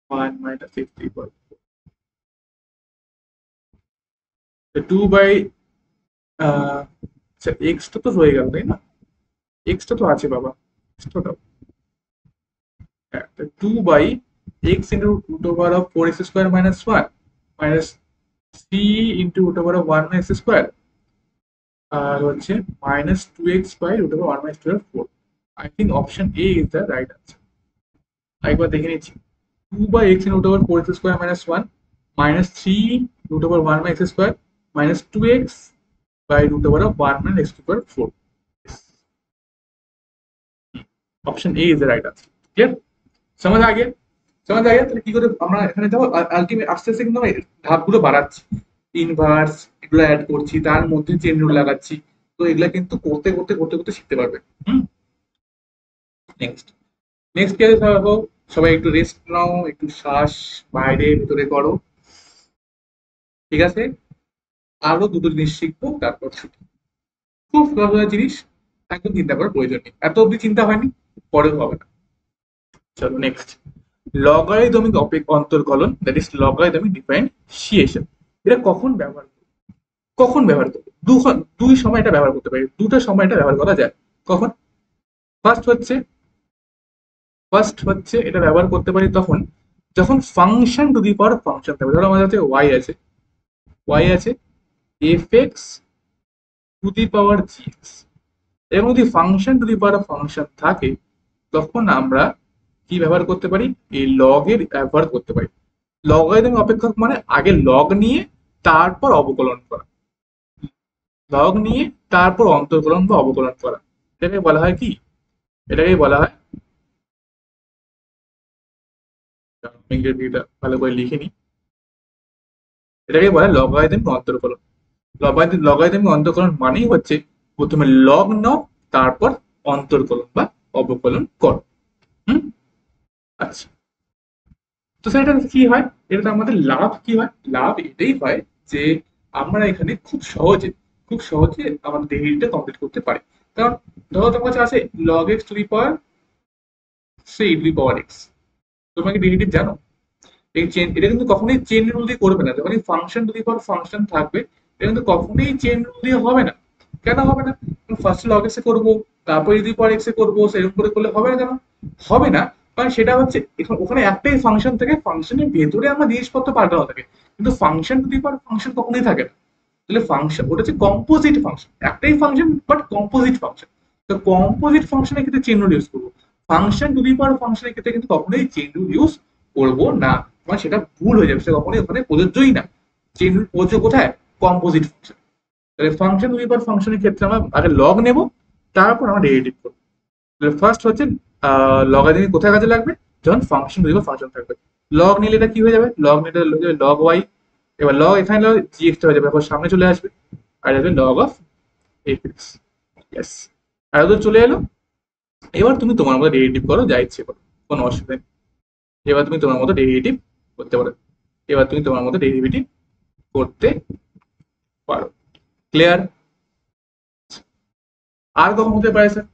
1 minus x equal to 2 by আচ্ছা x টা তো হয়ে গেল তাই না, x টা তো আছে বাবা, x টা দাও, হ্যাঁ 2 by x into root over of 4x square minus 1 minus 3 into root over of 1 minus x square আর হচ্ছে minus two x by root over one minus two four, I think option A is the right answer. একবার দেখে নিচ্ছি। 2 by x in root over 4x square minus 1 minus 3 root over 1 by x square minus 2x by root over of 1 minus x square 4. Option A is the right answer. Clear? समझ आ गया? समझ आ गया? তাহলে কি করে আমরা এখানে দেখো আলটিমেট আস্তে আস্তে কিন্তু আমরা ধাপগুলো বাড়াচ্ছি, ইনভার্স এগুলো অ্যাড করছি, তার মধ্যে চেন রুল লাগাচ্ছি। তো এগুলা কিন্তু করতে করতে করতে করতে শিখতে পারবে। নেক্সট নেক্সট কি আছে দেখো, সবাই একটু রেস্ট নাও, একটু শ্বাস বাইরে ভিতরে করো, ঠিক আছে? আরো দুটো জিনিস শিখবো, তারপর ছুটি। খুব সহজ জিনিস, একদম চিন্তা করার প্রয়োজন নেই, এত অব্দি চিন্তা হয়নি, পরে হবে না। চলো নেক্সট, লগারিদমিক অন্তর্কলন, দ্যাট ইজ লগারিদমিক ডিফারেন্সিয়েশন। এটা কখন ব্যবহার করবো? কখন ব্যবহার করবো? দুই সময় এটা ব্যবহার করতে পারি, দুটো সময় এটা ব্যবহার করা যায়। কখন? ফার্স্ট হচ্ছে এটা ব্যবহার করতে পারি তখন যখন function two the power function থাকবে। ধরো আমাদের কাছে y আছে fx two the power gx, এবং যদি function two the power function থাকে তখন আমরা কি ব্যবহার করতে পারি? এই লগ এর ব্যবহার করতে পারি। লগারিদমিক অপেক্ষক মানে আগে লগ নিয়ে তারপর অবকলন করা, লগ নিয়ে তারপর অন্তর্কলন বা অবকলন করা। এটাকে বলা হয় কি? এটাকে বলা হয়, ইংরেজিটা ভালো করে লিখে নি, এটাকে বলা হয় লগারিদমিক অন্তর্কলন। লগারিদমিক অন্তর্কলন মানেই হচ্ছে প্রথমে লগ নাও তারপর অন্তর্কলন বা অবকলন করো। আচ্ছা, তো সেটা কি হয়? এটা আমাদের লাভ কি হয়? লাভ এটাই হয় যে আমরা এখানে খুব সহজে আমাদের ডিগ্রিটা কমপ্লিট করতে পারি। কারণ ধরো তোমার কাছে আছে লগ এক্স টু দি পাওয়ার সেই টু দি পাওয়ার এক্স, তোমরা কি ডেরিভেটিভ জানো? এই চেন, এটা কিন্তু কখনোই চেন রুল দিয়ে করবে না। যখন function two the power function থাকবে, এটা কিন্তু কখনোই চেন রুল দিয়ে হবে না। কেন হবে না? ফার্স্ট লগ এক্স এ করবো, তারপর যদি পাওয়ার এক্স এ করবো, সেরকম করে করলে হবে না। কেন হবে না? কারণ সেটা হচ্ছে ওখানে একটাই ফাংশন থাকে, ফাংশনের ভেতরে আমার জিনিসপত্র পাল্টানো থাকে, কিন্তু function two the power function কখনোই থাকে না। তাহলে ফাংশন ওটা হচ্ছে কম্পোজিট ফাংশন, একটাই ফাংশন বাট কম্পোজিট ফাংশন। তো কম্পোজিট ফাংশনের ক্ষেত্রে চেন রুল ইউজ করবো, ফাংশন টু দি পাওয়ার ফাংশনের ক্ষেত্রে কিন্তু কখনোই চেন রুল ইউজ করবো না। মানে সেটা ভুল হয়ে যাবে, সেটা কখনোই ওখানে প্রযোজ্যই না। চেন রুল প্রযোজ্য কোথায়? Composite function. তাহলে ফাংশন টু দি পাওয়ার ফাংশনের ক্ষেত্রে আমরা আগে লগ নেব, তারপর আমরা ডেরিভেটিভ করবো। তাহলে ফার্স্ট হচ্ছে লগারিদমিক কোথায় কাজে লাগবে? যখন function two the power function থাকবে। লগ নিলে এটা কি হয়ে যাবে? লগ নিলে লগ ওয়াই, এবার লগ এখানে জি এক্স হয়ে যাবে, এখন সামনে চলে আসবে আর আসবে log of f x. Yes, আর ওদের চলে এলো। এবার তুমি তোমার মতো ডেরিভেটিভ করো, যা ইচ্ছে করো, কোনো অসুবিধা নেই। এবার তুমি তোমার মতো ডেরিভেটিভ করতে পারো, ক্লিয়ার? আর কখন হতে পারে স্যার?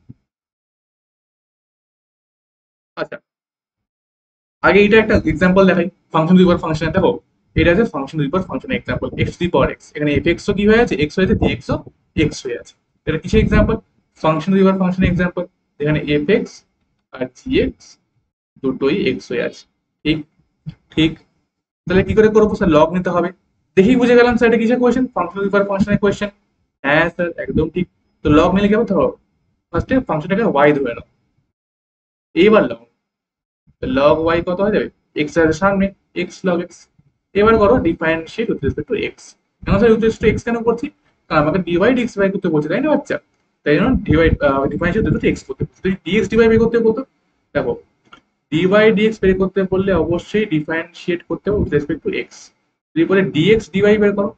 আচ্ছা, আগে এটা একটা এক্সাম্পল দেখাই ফাংশন দুইবার ফাংশন। দেখো এটা আছে ফাংশন দুইবার function example, x to the power x, এখানে এফ এক্সও কি হয়ে আছে? এক্স হয়ে আছে, ডিএক্সও এক্স হয়ে আছে। এটা কিসের এক্সাম্পল? ফাংশন দুইবার ফাংশনের এক্সাম্পল। এখানে এফ এক্স আর জি এক্স দুটোই এক্স হয়ে আছে। ঠিক ঠিক তাহলে কি করে করবো স্যার? লগ নিতে হবে। দেখেই বুঝে গেলাম স্যার এটা কিসের কোয়েশ্চেন? ফাংশন দুইবার ফাংশনের কোয়েশ্চেন। হ্যাঁ স্যার, একদম ঠিক। তো লগ নিলে কি হবে? ধরো ফার্স্টে ফাংশনটাকে ওয়াই ধরে নাও, এইবার লগ লগ ওয়াই কত হয়ে যাবে? এক্স এর সামনে এক্স লগ এক্স। এবার করো differentiate with respect to x. এখন sir with respect to x কেন করছি? কারণ আমাকে ডিভাই ডিএক্স বাই করতে বলছে, তাই না বাচ্চা? তাই জন্য ডিভাইড ডিফারেন্সিয়েট উইথ এক্স করতে বলছে। যদি ডিএক্স ডিভাই বের করতে বলতো, দেখো ডিভাই ডিএক্স বের করতে বললে অবশ্যই ডিফারেন্সিয়েট করতে হবে উইথ রেসপেক্ট টু এক্স। যদি বলে ডিএক্স ডিওয়াই বের করো,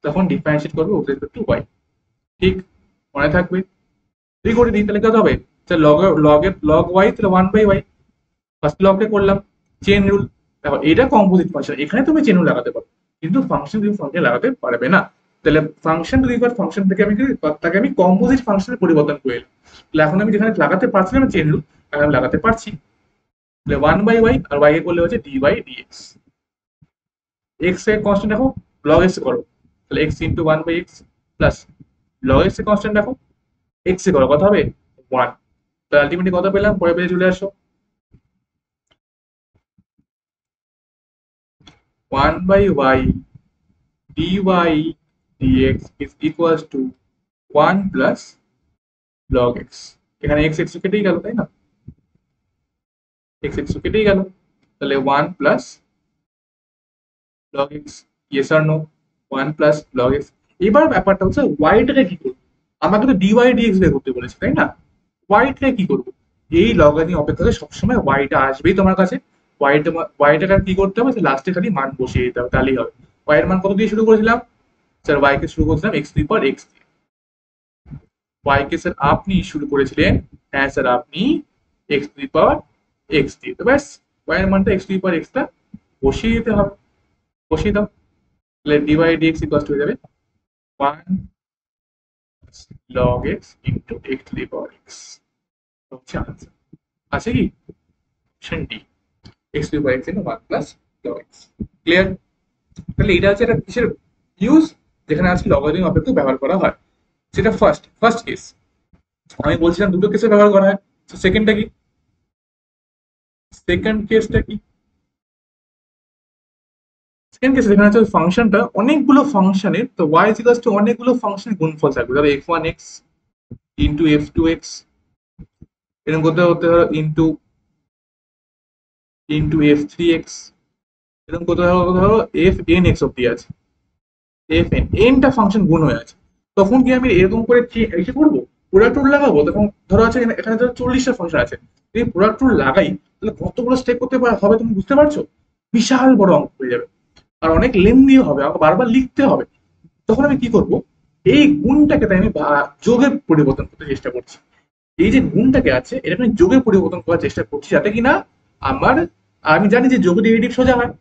তখন ডিফারেন্সিয়েট করবে উইথ রেসপেক্ট টু ওয়াই। ঠিক মনে থাকবে? যদি করে দিই তাহলে কত হবে? লগ লগ ওয়াই, তাহলে ওয়ান বাই ওয়াই। ফার্স্ট লকে করলাম চেন রুল। দেখো এটা কম্পোজিট ফাংশন, এখানে তুমি চেন রুল লাগাতে পারো, কিন্তু ফাংশন তুমি ফাংশন লাগাতে পারবে না। তাহলে function two the power function থেকে আমি কম্পোজিট ফাংশনে পরিবর্তন করে এলাম। তাহলে এখন আমি যেখানে লাগাতে পারছিলাম চেন রুল, এখন আমি লাগাতে পারছি। তাহলে ওয়ান বাই ওয়াই, আর ওয়াই এ করলে হচ্ছে ডি বাই ডিএক্স। এক্স এর কনস্ট্যান্ট রাখো, লগ এক্স করো, তাহলে x into one by x plus log x এর কনস্ট্যান্ট রাখো, এক্স এ করো, কত হবে? ওয়ান। তাহলে আলটিমেটলি কত পেলাম? পরে পেয়ে চলে আসো 1 by y dy dx is equals to 1 plus log x. এখানে এক্স এক্স কেটেই গেল, তাই না? এক্স এক্স কেটেই গেল, তাহলে 1 প্লাস লগ এক্স, ইয়েস আর নো? 1 plus log x. এবার ব্যাপারটা হচ্ছে ওয়াইটাকে কি করবো? আমাকে তো ডিওয়াই ডিএক্স বের করতে বলেছে, তাই না? ওয়াইটাকে কি করবো? এই লগারিদম অপেক্ষাকে সবসময় ওয়াইটা আসবেই তোমার কাছে। ওয়াইটাকে কি করতে হবে? লাস্টে খালি মান বসিয়ে দিতে হবে, তাহলেই হবে। ওয়াই এর মান কত দিয়ে শুরু করেছিলাম? স্যার ওয়াই কে শুরু করেছিলাম x to the power x দিয়ে। ওয়াই কে স্যার আপনি শুরু করেছিলেন, হ্যাঁ স্যার আপনি, x to the power x দিয়ে। তো ব্যাস, ওয়াই এর মানটা x to the power extra বসিয়ে দিতে হবে। বসিয়ে দাও, তাহলে ডিওয়াই ডিএক্স ইকুয়াল টু হয়ে যাবে 1 log x into x to the power x, হচ্ছে আনসার। আছে কি? Option D, x to the power x into 1 plus log x। Clear? তাহলে এটা হচ্ছে একটা কিসের ইউজ, যেখানে আজকে লগারিদম অপেক্ষক ব্যবহার করা হয়। সেটা ফার্স্ট কেস। আমি বলছিলাম দুটো কেসে ব্যবহার করা হয়। সেকেন্ডটা কি? সেকেন্ড কেসটা কি? সেকেন্ড কেসে যেখানে হচ্ছে ফাংশনটা অনেকগুলো ফাংশনের, তো y is equals to অনেকগুলো ফাংশনের গুণফল থাকবে, ধরো f1x ইন্টু f2x, এরকম করতে হতে ধরো ইন্টু ইন্টু f3x, এরকম করতে ধরো fnx অব্দি আছে, fn nটা ফাংশন গুণ হয়ে আছে। তখন কি আমি এরকম করে এসে করবো, প্রোডাক্ট রুল লাগাবো? তখন ধরো আছে এখানে ধরো 40টা ফাংশন আছে, যদি প্রোডাক্ট রুল লাগাই তাহলে কতগুলো স্টেপ করতে হবে তুমি বুঝতে পারছো? বিশাল বড় অঙ্ক হয়ে যাবে, আর অনেক লেন্দিও হবে, আমাকে বারবার লিখতে হবে। তখন আমি কি করব, এই গুণটাকে তাই আমি যোগে পরিবর্তন করতে চেষ্টা করছি। এই যে গুণটাকে আছে এটা আমি যোগে পরিবর্তন করার চেষ্টা করছি, যাতে কিনা আমার, আমি জানি যে যোগ ডেরিভেটিভ সোজা হয়,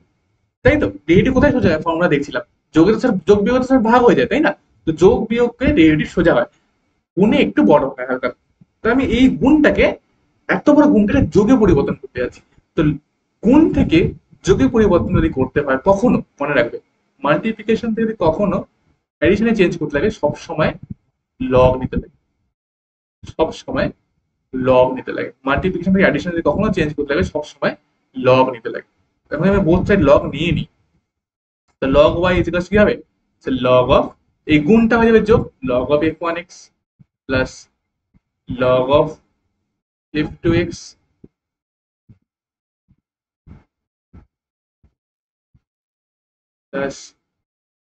তাই তো? ডেরিভেটিভ কোথায় সোজা হয়? ফর্মুলা দেখছিলাম, যোগের স্যার যোগ বিয়োগ স্যার ভাগ হয়ে যায়, তাই না? তো যোগ বিয়োগকে ডেরিভেটিভ সোজা হয়, গুণে একটু বড় হয় হালকা। তো আমি এই গুণটাকে, এত বড় গুণটাকে যোগে পরিবর্তন করতে যাচ্ছি। তো গুণ থেকে যোগে পরিবর্তন যদি করতে হয়, কখনো মনে রাখবে, মাল্টিপ্লিকেশন থেকে যদি কখনো অ্যাডিশনে চেঞ্জ করতে লাগে, সব সময় লগ নিতে লাগে, সব সময় লগ নিতে লাগে। মাল্টিপ্লিকেশন থেকে অ্যাডিশন যদি কখনো চেঞ্জ করতে লাগে, সব সময় লগ নিতে লাগে। এখন আমি বোথ সাইড লগ নিয়ে নিই, তো লগ ওয়াই ইজ কি হবে? লগ অফ, এই গুণটা হয়ে যাবে যোগ, log of f1x plus log of f2x plus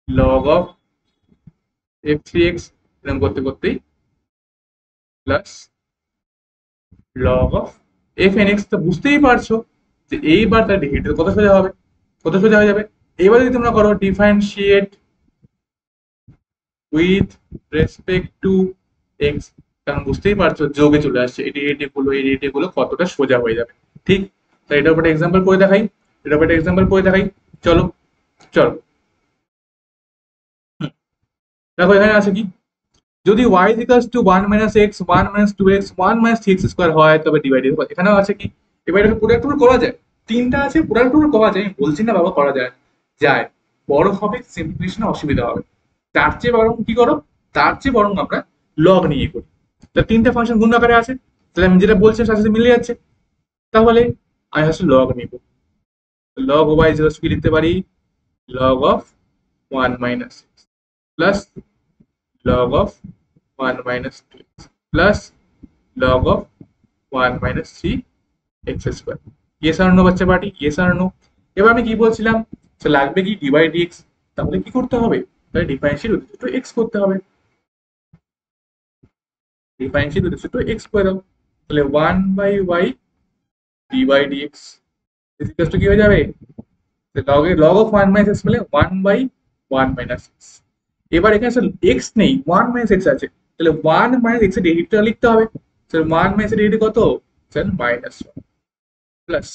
log of f3x, এরকম করতে করতেই প্লাস লগ অফ fnx। তো বুঝতেই পারছো যে এইবার তার ডেরিভেটিভ কত সোজা হবে, কত সোজা হয়ে যাবে। এবার যদি তোমরা করো differentiate with respect to x, কারণ বুঝতেই পারছো যোগে চলে আসছে, এই ডেরিভেটিভ গুলো কতটা সোজা হয়ে যাবে। ঠিক? তাই এটার উপর এক্সাম্পল করে দেখাই, এটার উপর এক্সাম্পল করে দেখাই। চলো চলো, দেখো এখানে আছে কি, যদি y equals to 1 minus x 1 minus 2x 1 minus 3x square হয় তবে ডিভাইডেড হবে। এখানেও আছে কি, এবার এটাকে প্রোডাক্ট রুল করা যায়। তিনটা আছে, প্রোডাক্ট রুল করা যায়, আমি বলছি না বাবা করা যায় যায়, বড় হবে সিম্পলিফিকেশনে অসুবিধা হবে। তার চেয়ে বরং কি করো, তার চেয়ে বরং আমরা লগ নিয়ে করি। তা তিনটা ফাংশন গুণ আকারে আছে, তাহলে আমি যেটা বলছি সাথে সাথে মিলে যাচ্ছে। তাহলে আমি হচ্ছে লগ নিব, লগ ওয়াই ইকুয়ালস কি লিখতে পারি, log of 1 minus plus log of 1 minus 2x plus log of 1 minus 3 x square। Yes R no বাচ্চা পার্টি, ইয়েস আর নো? এবার আমি কি বলছিলাম, লাগবে কি ডিভাইড ডিএক্স, তাহলে কি করতে হবে, তাহলে ডিফারেন্সিয়েট উইথ টু এক্স করতে হবে, ডিফারেন্সিয়েট উইথ টু এক্স করে দাও, তাহলে 1 by y d by dx equal to কি হয়ে যাবে, লগ অফ 1 মাইনাস এক্স মানে 1 বাই 1 মাইনাস এক্স। এবার এখানে এক্স নেই, 1 মাইনাস এক্স আছে, তাহলে 1 মাইনাস এক্স এর ডেরিভেটিভটা লিখতে হবে। স্যার 1 মাইনাস এর ডেরিভেটিভ কত? Sir minus 1 plus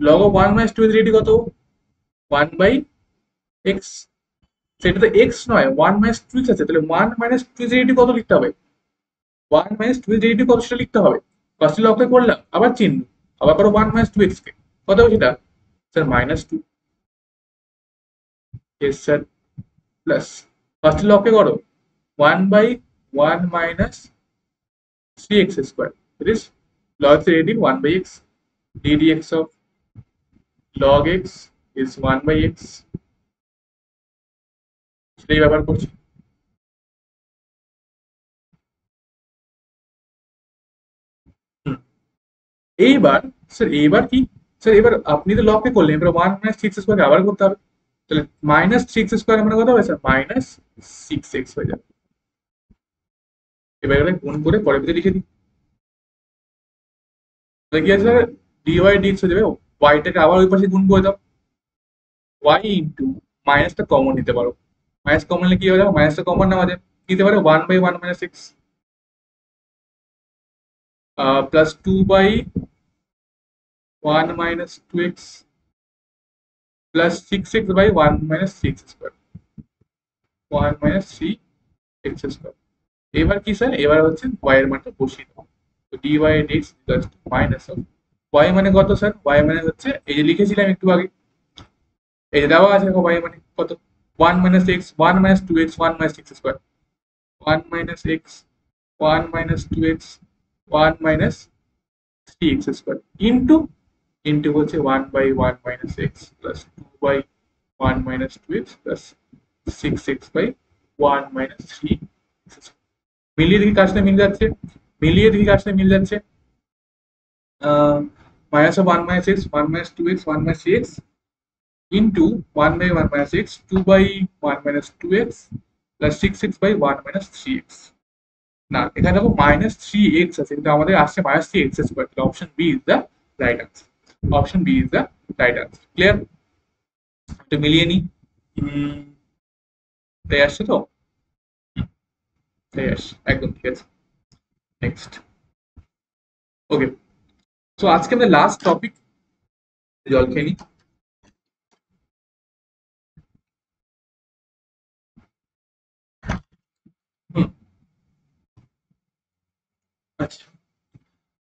log of 1 minus 2 এর ডেরিভেটিভ কত? 1 বাই এক্স। সেটা তো এক্স নয়, 1 মাইনাস 2 এক্স আছে, তাহলে 1 মাইনাস 2 এর ডেরিভেটিভ কত লিখতে হবে? 1 মাইনাস 2 এর ডেরিভেটিভ কত সেটা লিখতে হবে। ফার্স্টে লগটা করলাম, আবার চিহ্ন, আবার করো 1 মাইনাস 2 এক্স কে, কত হবে সেটা? Sir minus 2, yes sir, plus ফার্স্টে লগকে করো 1 by 1 minus 3x square, that is log the derivative 1 by x, ddx of log x is 1 by x, সেটাই ব্যবহার করছি। এইবার স্যার এইবার কি স্যার, এবার আপনি তো লককে করলেন, এবার 1 - 6 স্কোয়ার আবার করতে হবে। তাহলে -6 স্কোয়ার মানে কত হবে স্যার? -6x হয়ে যাবে। এবার এখানে গুণ করে পরের দিকে লিখে দিই। তাহলে কি আছে স্যার? dy/dx হয়ে যাবে। ওয়াইটাকে আবার ওই পাশে গুণ করে দাও। ওয়াই ইন্টু, মাইনাসটা কমন নিতে পারো। মাইনাস কমন নিলে কি হয়ে যাবে? মাইনাসটা কমন নেওয়া যায়, কি দিতে পারে? 1/1 - 6 plus 2/1 - 2x plus 6x/1 - 6 square, 1 - 3x square. এবার কি স্যার? এবার হচ্ছে y এর মানটা বসিয়ে দেবো। তো dy/dx plus minus of y মানে কত স্যার? y মানে হচ্ছে এই যে লিখেছিলাম একটু আগে, এই যে দেওয়া আছে y মানে কত? 1 - x, 1 - 2x, 1 - 6 square, 1 - x, 1 - 2x, 1 - 3x square into, into হচ্ছে 1/1 - x plus 2/1 - 2x plus 6x/1 - 3। মিলিয়ে দেখি কার সাথে মিল যাচ্ছে, মিলিয়ে দেখি কার সাথে মিল যাচ্ছে। Minus of 1 - 6, 1 - 2x, 1 - 3x into 1/1 - 6, 2/1 - 2x plus 6x/1 - 3x। না, এখানে দেখো -3x আছে, কিন্তু আমাদের আসছে -3x square. Option B is the right answer. Option B is the right answer. Clear? একটু মিলিয়ে নি। তাই আসছে তো? তাই আসছে, একদম ঠিক আছে। নেক্সট। ওকে, তো আজকে আমাদের লাস্ট টপিক, জল খেয়ে নি। হুম, আচ্ছা,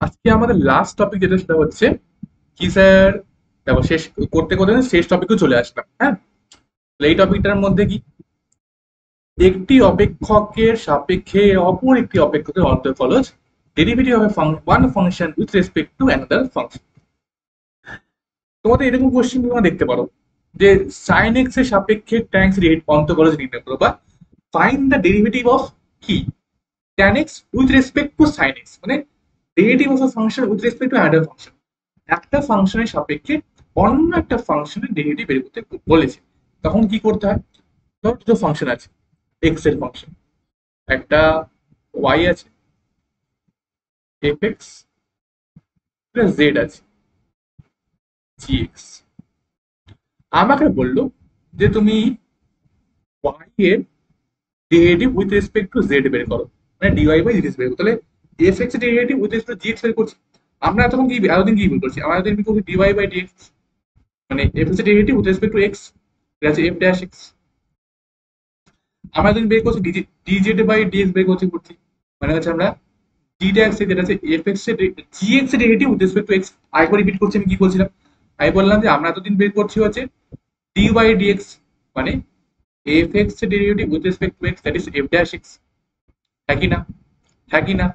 আজকে আমাদের লাস্ট টপিক যেটা সেটা হচ্ছে কি স্যার? দেখো, শেষ করতে করতে শেষ টপিকও চলে আসলাম, হ্যাঁ। এই টপিকটার মধ্যে কি, একটি অপেক্ষকের সাপেক্ষে অপর একটি অপেক্ষকের অন্তঃফলজ derivative of one function with respect to another function. তোমাদের এরকম কোশ্চেন তোমরা দেখতে পারো যে sin x এর সাপেক্ষে tan x এর অন্তঃফলজ নির্ণয় করো, বা ফাইন্ড দ্য ডেরিভেটিভ অফ কি tan x with respect to sin x, মানে derivative of a function with respect to another function. একটা ফাংশনের সাপেক্ষে অন্য একটা ফাংশনের ডেরিভেটিভ বের করতে বলেছে, তখন কি করতে হয়? ধরো দুটো ফাংশন আছে, এক্স এর ফাংশন, একটা ওয়াই আছে, এফ এক্স, প্লাস জেড আছে, জি এক্স। আমাকে বললো যে তুমি ওয়াই এর derivative with respect to Z বের করো, মানে dy/dx বের করো। তাহলে এফ এক্স এর derivative with respect two G x বের করছি। আমরা এতক্ষণ কি, এতদিন কি বের করছি? আমরা এতদিন বের করছি dy/dx, মানে এফ এক্স এর derivative with respect to x, এটা আছে এফ ড্যাশ এক্স। আমরা এতদিন বের করছি dz/dx বের করছি, মানে হচ্ছে আমরা ডি ড্যাশ যেটা আছে এফ এক্স এর জি এক্স এর derivative with respect to x. আরেকবার রিপিট করছি আমি কি বলছিলাম। আমি বললাম যে আমরা এতদিন বের করছি হচ্ছে dy/dx, মানে এফ এক্স এর derivative with respect to x, that is F dash x. একই না? একই না?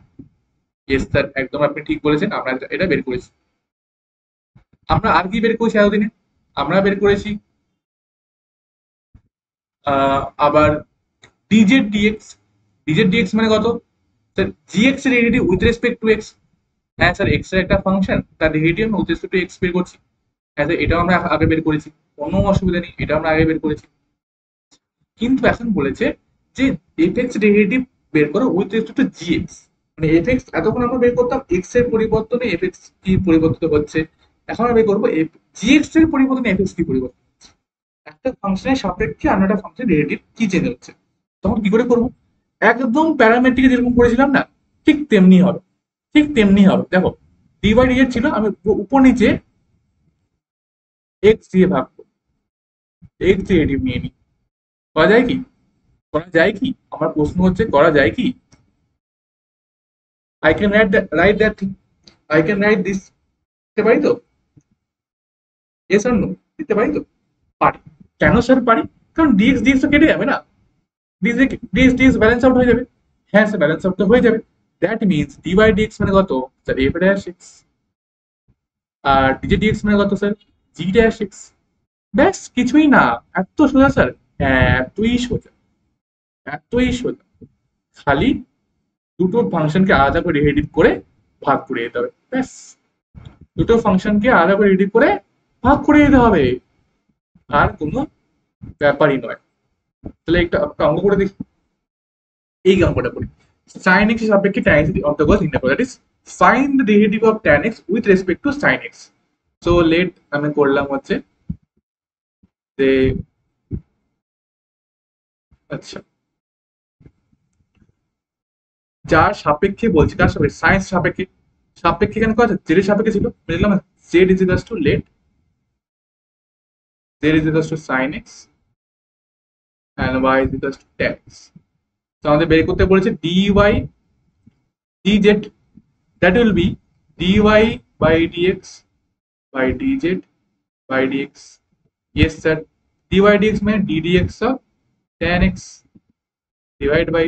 ইয়েস স্যার, একদম আপনি ঠিক বলেছেন, আমরা এটা বের করেছি। আমরা আর কি বের করেছি এতদিনে? আমরা বের করেছি আবার ডিজেড ডিএক্স। ডিজেড ডিএক্স মানে কত স্যার? জি এক্স এর derivative with respect to x. হ্যাঁ স্যার, এক্স এর একটা ফাংশন, তার ডেরিভেটিভ আমরা উইথ রেসপেক্ট টু এক্স বের করছি। হ্যাঁ স্যার, এটাও আমরা আগে বের করেছি, কোনো অসুবিধা নেই, এটা আমরা আগে বের করেছি। কিন্তু এখন বলেছে যে এফ এক্স ডেরিভেটিভ বের করো with respect two G x, মানে এফ এক্স এতক্ষণ আমরা বের করতাম এক্স এর পরিবর্তনে এফ এক্স কি পরিবর্তিত হচ্ছে, এখন আমরা বের করবো জি এক্স এর পরিবর্তনে এফ এক্স কি পরিবর্তন হচ্ছে। একটা ফাংশনের সাপেক্ষে অন্য একটা ফাংশনের ডেরিভেটিভ কি চেঞ্জ হচ্ছে, তখন কি করে করবো? একদম প্যারামেট্রিকে যেরকম করেছিলাম না, ঠিক তেমনি হবে। ঠিক তেমনি হবে। দেখো, ডি/ডিএক্স ছিল, আমি উপর নিচে এক্স দিয়ে ভাগ করবো, এক্স ডেরিভেটিভ নিয়ে নিই। করা যায় কি? করা যায় কি? আমার প্রশ্ন হচ্ছে করা যায় কি? I can write that thing, I can write this, দিতে পারি তো? এস আর নো, দিতে পারি তো? পারি। কেন স্যার পারি? কারণ ডিএক্স ডিএক্স তো কেটে যাবে না, ডিএক্স ডিএক্স ব্যালেন্স আউট হয়ে যাবে। হ্যাঁ স্যার, ব্যালেন্স আউট তো হয়ে যাবে। দ্যাট মিনস ডি/ডিএক্স মানে কত স্যার? F dash x. আর ডিজে ডিএক্স মানে কত স্যার? জি ড্যাশ এক্স। ব্যাস, কিছুই না। এত সোজা স্যার। হ্যাঁ, এতই সোজা, এতই সোজা। খালি দুটো ফাংশনকে আলাদা করে ডেরিভেটিভ করে ভাগ করে দিতে হবে, ব্যাস। দুটো ফাংশনকে আলাদা করে রিডিউস করে ভাগ করে দিতে হবে, আর কোনো ব্যাপারই নয়। তাহলে একটা অঙ্ক করে দেখি, এই অঙ্কটা করি। sin x এর সাপেক্ষে tan x of the cos নির্ণয় করো, that is find the derivative of tan x with respect to sin x। So let আমি করলাম হচ্ছে যে, আচ্ছা যার সাপেক্ষে বলছি, কার সাপেক্ষে, সায়েন্স সাপেক্ষে, সাপেক্ষে কেন কথা জেড এর সাপেক্ষে ছিল, বুঝলাম z is equals to let z is equals to sin x and y is equals to tan x। তো আমাদের বের করতে বলেছে dy dz, that will be dy by dx by dz by dx, yes sir, dy dx মানে d dx of tan x divided by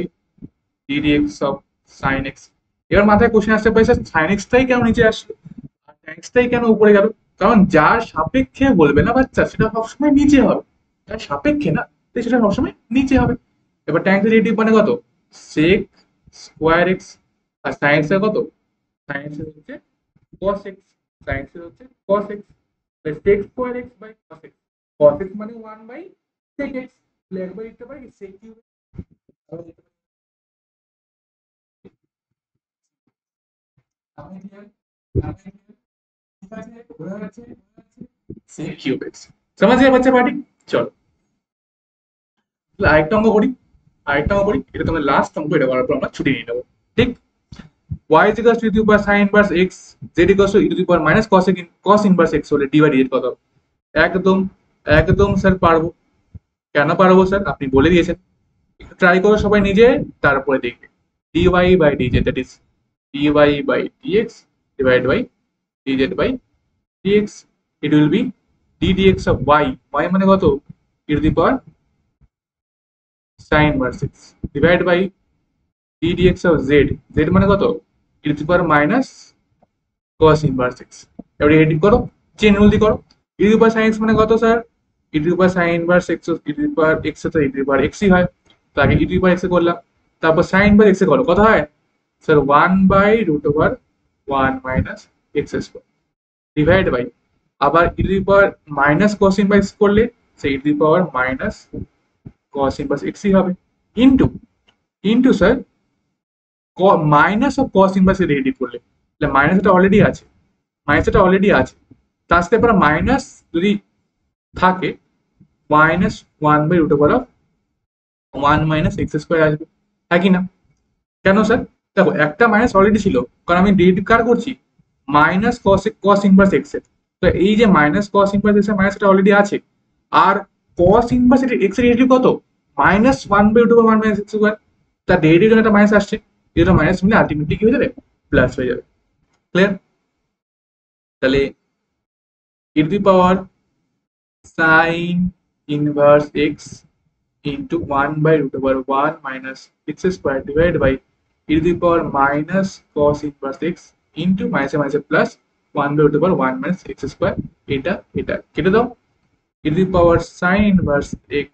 d dx of sin x। এবার মাথায় question আসতে পারে, স্যার sin x টাই কেন নিচে আসলো আর tan x টাই কেন উপরে গেল? কারণ যার সাপেক্ষে বলবে না বাচ্চা, সেটা সবসময় নিচে হবে, যার সাপেক্ষে না তাই সেটা সবসময় নিচে হবে। এবার tan x এর ডেরিভেটিভ মানে কত, sec স্কয়ার x, আর sin x এর কত, sin x এর হচ্ছে cos x, sin x এর হচ্ছে cos x, sec square x by cos x, cos x মানে 1 বাই sec x, তাহলে একবার লিখতে পারি sec cube. sec cube x समझ गए बच्चे पार्टी। চলো আরেকটা অঙ্ক করি, এটা তোমাদের লাস্ট অঙ্ক, এটা করার পর আমরা ছুটি নিয়ে নেবো, ঠিক। y is equals to e to the power sin inverse x, z equals to e to the power minus cos inverse x হলে dy dz কত? একদম একদম স্যার পারবো, কেন পারবো স্যার, আপনি বলে দিয়েছেন, ট্রাই করো সবাই নিজে, তারপরে দেখবে dy by dz, that is dy by dx divided by dz by dx, it will be d dx of y, y মানে কত, e to the power sin inverse x divided by d dx of z, z মানে কত, e to the power minus cos inverse x। এবারে edit করো, chain rule দিয়ে করো, e to the power sin x মানে কত sir, e to the power sin inverse x, e to the power x তো e to the power x ই হয়, তো আগে e to the power x এ করলাম, তারপর sin inverse x এ করো, কত হয় sir 1 by root over 1 minus x square divide by, আবার e to the power minus cos inverse x করলে সেই e to the power minus cos inverse x ই হবে, into sir minus of cos inverse ready করলে, তাহলে minus এটা already আছে, তার সাথে পরে মাইনাস যদি থাকে minus 1 by root over of 1 minus x square আসবে, হ্যাঁ কি না? কেন স্যার, দেখো একটা মাইনাস অলরেডি ছিল, কারণ আমি ডেরিভেটিভ কার করছি, মাইনাস cos ইনভার্স এক্স এর, তো এই যে মাইনাস cos ইনভার্স এক্স এর মাইনাস এটা অলরেডি আছে, আর cos ইনভার্স এক্স এর ডেরিভেটিভ কত, minus 1 by root over 1 minus x square, তার ডেরিভেটিভ একটা মাইনাস আসছে, এটা মাইনাস মিলে আলটিমেটলি কি হয়ে যাবে, প্লাস হয়ে যাবে, ক্লিয়ার? তাহলে e to the power sin inverse x into 1 by root over 1 minus x square divided by e to the power minus cos inverse x into minus minus plus 1 by root over 1 minus x square, এটা কেটে দাও, e to the power sin inverse x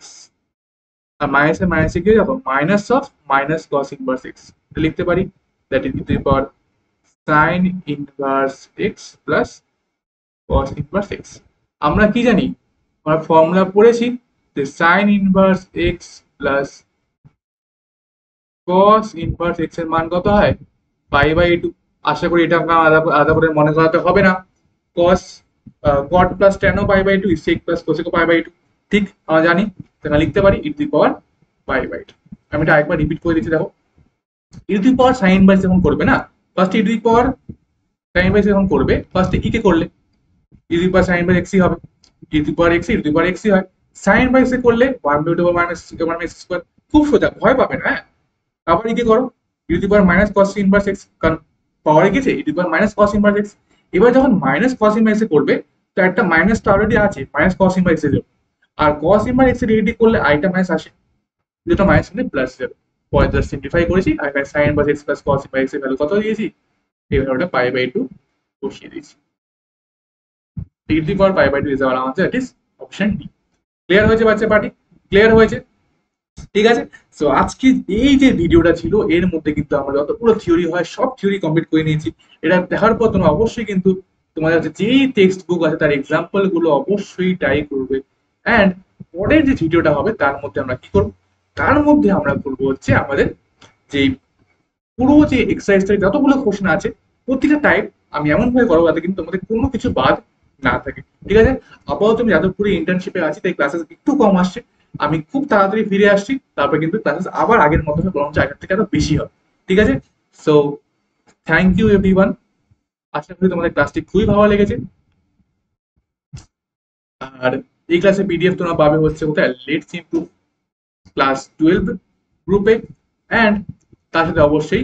R minus A minus কি যাবো, minus of minus cos inverse x লিখতে পারি, that is e to the power sin inverse x plus cos inverse x। আমরা কি জানি, আমরা ফর্মুলা পড়েছি যে sin inverse x plus cos inverse x এর মান কত হয়, পাই বাই 2। আশা করি এটা আপনার আলাদা করে মনে করাতে হবে না, cos cot plus tan pi by 2 sec plus cosec pi by 2, ঠিক আমরা জানি, তাহলে লিখতে পারি e to the power pi by 2। আমি এটা আরেকবার রিপিট করে দিচ্ছি, দেখো e to the power sin inverse যখন করবে না, first e to the power sin inverse যখন করবে, ফার্স্ট e কে করলে e to the power sin inverse x ই হবে, e to the power x e to the power x ই হয়, sin inverse এ করলে 1 by 2 minus 1 x স্কয়ার, খুব সোজা, ভয় পাবে না। হ্যাঁ, আবার কি করো, e to the power minus cos inverse x, কারণ পাওয়ারে গেছে e to the power minus cos inverse x। এবার যখন মাইনাস cos inverse এ করবে, তো একটা মাইনাস তো অলরেডি আছে মাইনাস cos inverse এর জন্য, আর cos inverse x এর রেডি করলে আইটা মাইনাস আসে, দুটো মাইনাস মানে প্লাস যাবে, পরে জাস্ট সিম্পলিফাই করেছি, আর এখানে sin inverse x plus cos inverse x এর ভ্যালু কত দিয়েছি, এই ভ্যালুটা পাই বাই 2 বসিয়ে দিয়েছি, e to the power pi by 2 is our answer, that is option D। Clear হয়েছে বাচ্চা পার্টি, ক্লিয়ার হয়েছে, ঠিক আছে। সো আজকে এই যে ভিডিওটা ছিল, এর মধ্যে কিন্তু আমরা যত পুরো থিওরি হয় সব থিওরি কমপ্লিট করে নিয়েছি। এটা দেখার পর তোমরা অবশ্যই কিন্তু তোমাদের কাছে যেই টেক্সট বুক আছে তার এক্সাম্পল গুলো অবশ্যই ট্রাই করবে। অ্যান্ড পরের যে ভিডিওটা হবে তার মধ্যে আমরা কি করবো, তার মধ্যে আমরা করবো হচ্ছে আমাদের যে পুরো যে এক্সারসাইজটা যতগুলো কোশ্চেন আছে প্রতিটা টাইপ আমি এমন ভাবে করবো যাতে কিন্তু তোমাদের কোনো কিছু বাদ না থাকে। ঠিক আছে, আপাতত আমি যাদবপুরে ইন্টার্নশিপে আছি তাই ক্লাসেস একটু কম আসছে। আমি খুব তাড়াতাড়ি ফিরে আসছি, তারপরে কিন্তু ক্লাসেস আবার আগের মতো হবে, বরঞ্চ আগের থেকে আরো বেশি হবে। ঠিক আছে, সো থ্যাংক ইউ এভরিওয়ান। আশা করি তোমাদের ক্লাসটি খুবই ভালো লেগেছে। আর এই ক্লাসে পিডিএফ তোমরা পাবে হচ্ছে কোথায়, লেটস ইমপ্রুভ ক্লাস 12 গ্রুপে। অ্যান্ড তার সাথে অবশ্যই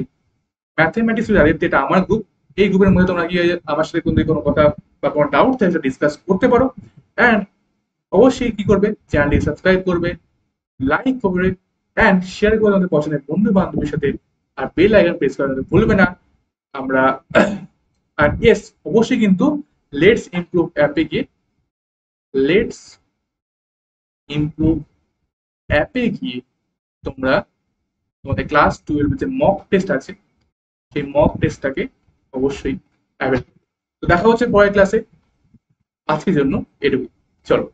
ম্যাথমেটিক্স যাদের, এটা আমার গ্রুপ, এই গ্রুপের মধ্যে তোমরা গিয়ে আমার সাথে কোনো কথা বা কোনো ডাউট থাকে সেটা ডিসকাস করতে পারো। অ্যান্ড অবশ্যই কি করবে, চ্যানেলটি সাবস্ক্রাইব করবে, লাইক করবে, অ্যান্ড শেয়ার করে আমাদের পছন্দের বন্ধু বান্ধবের সাথে। আর বেল আইকন প্রেস করতে ভুলবে না। আমরা আর ইয়েস, অবশ্যই কিন্তু লেটস ইমপ্রুভ অ্যাপে গিয়ে, লেটস ইমপ্রুভ অ্যাপে গিয়ে তোমরা তোমাদের ক্লাস 12 যে মক টেস্ট আছে সেই মক টেস্টটাকে অবশ্যই অ্যাভেল। তো দেখা হচ্ছে পরের ক্লাসে, আজকের জন্য এটুকু, চলো।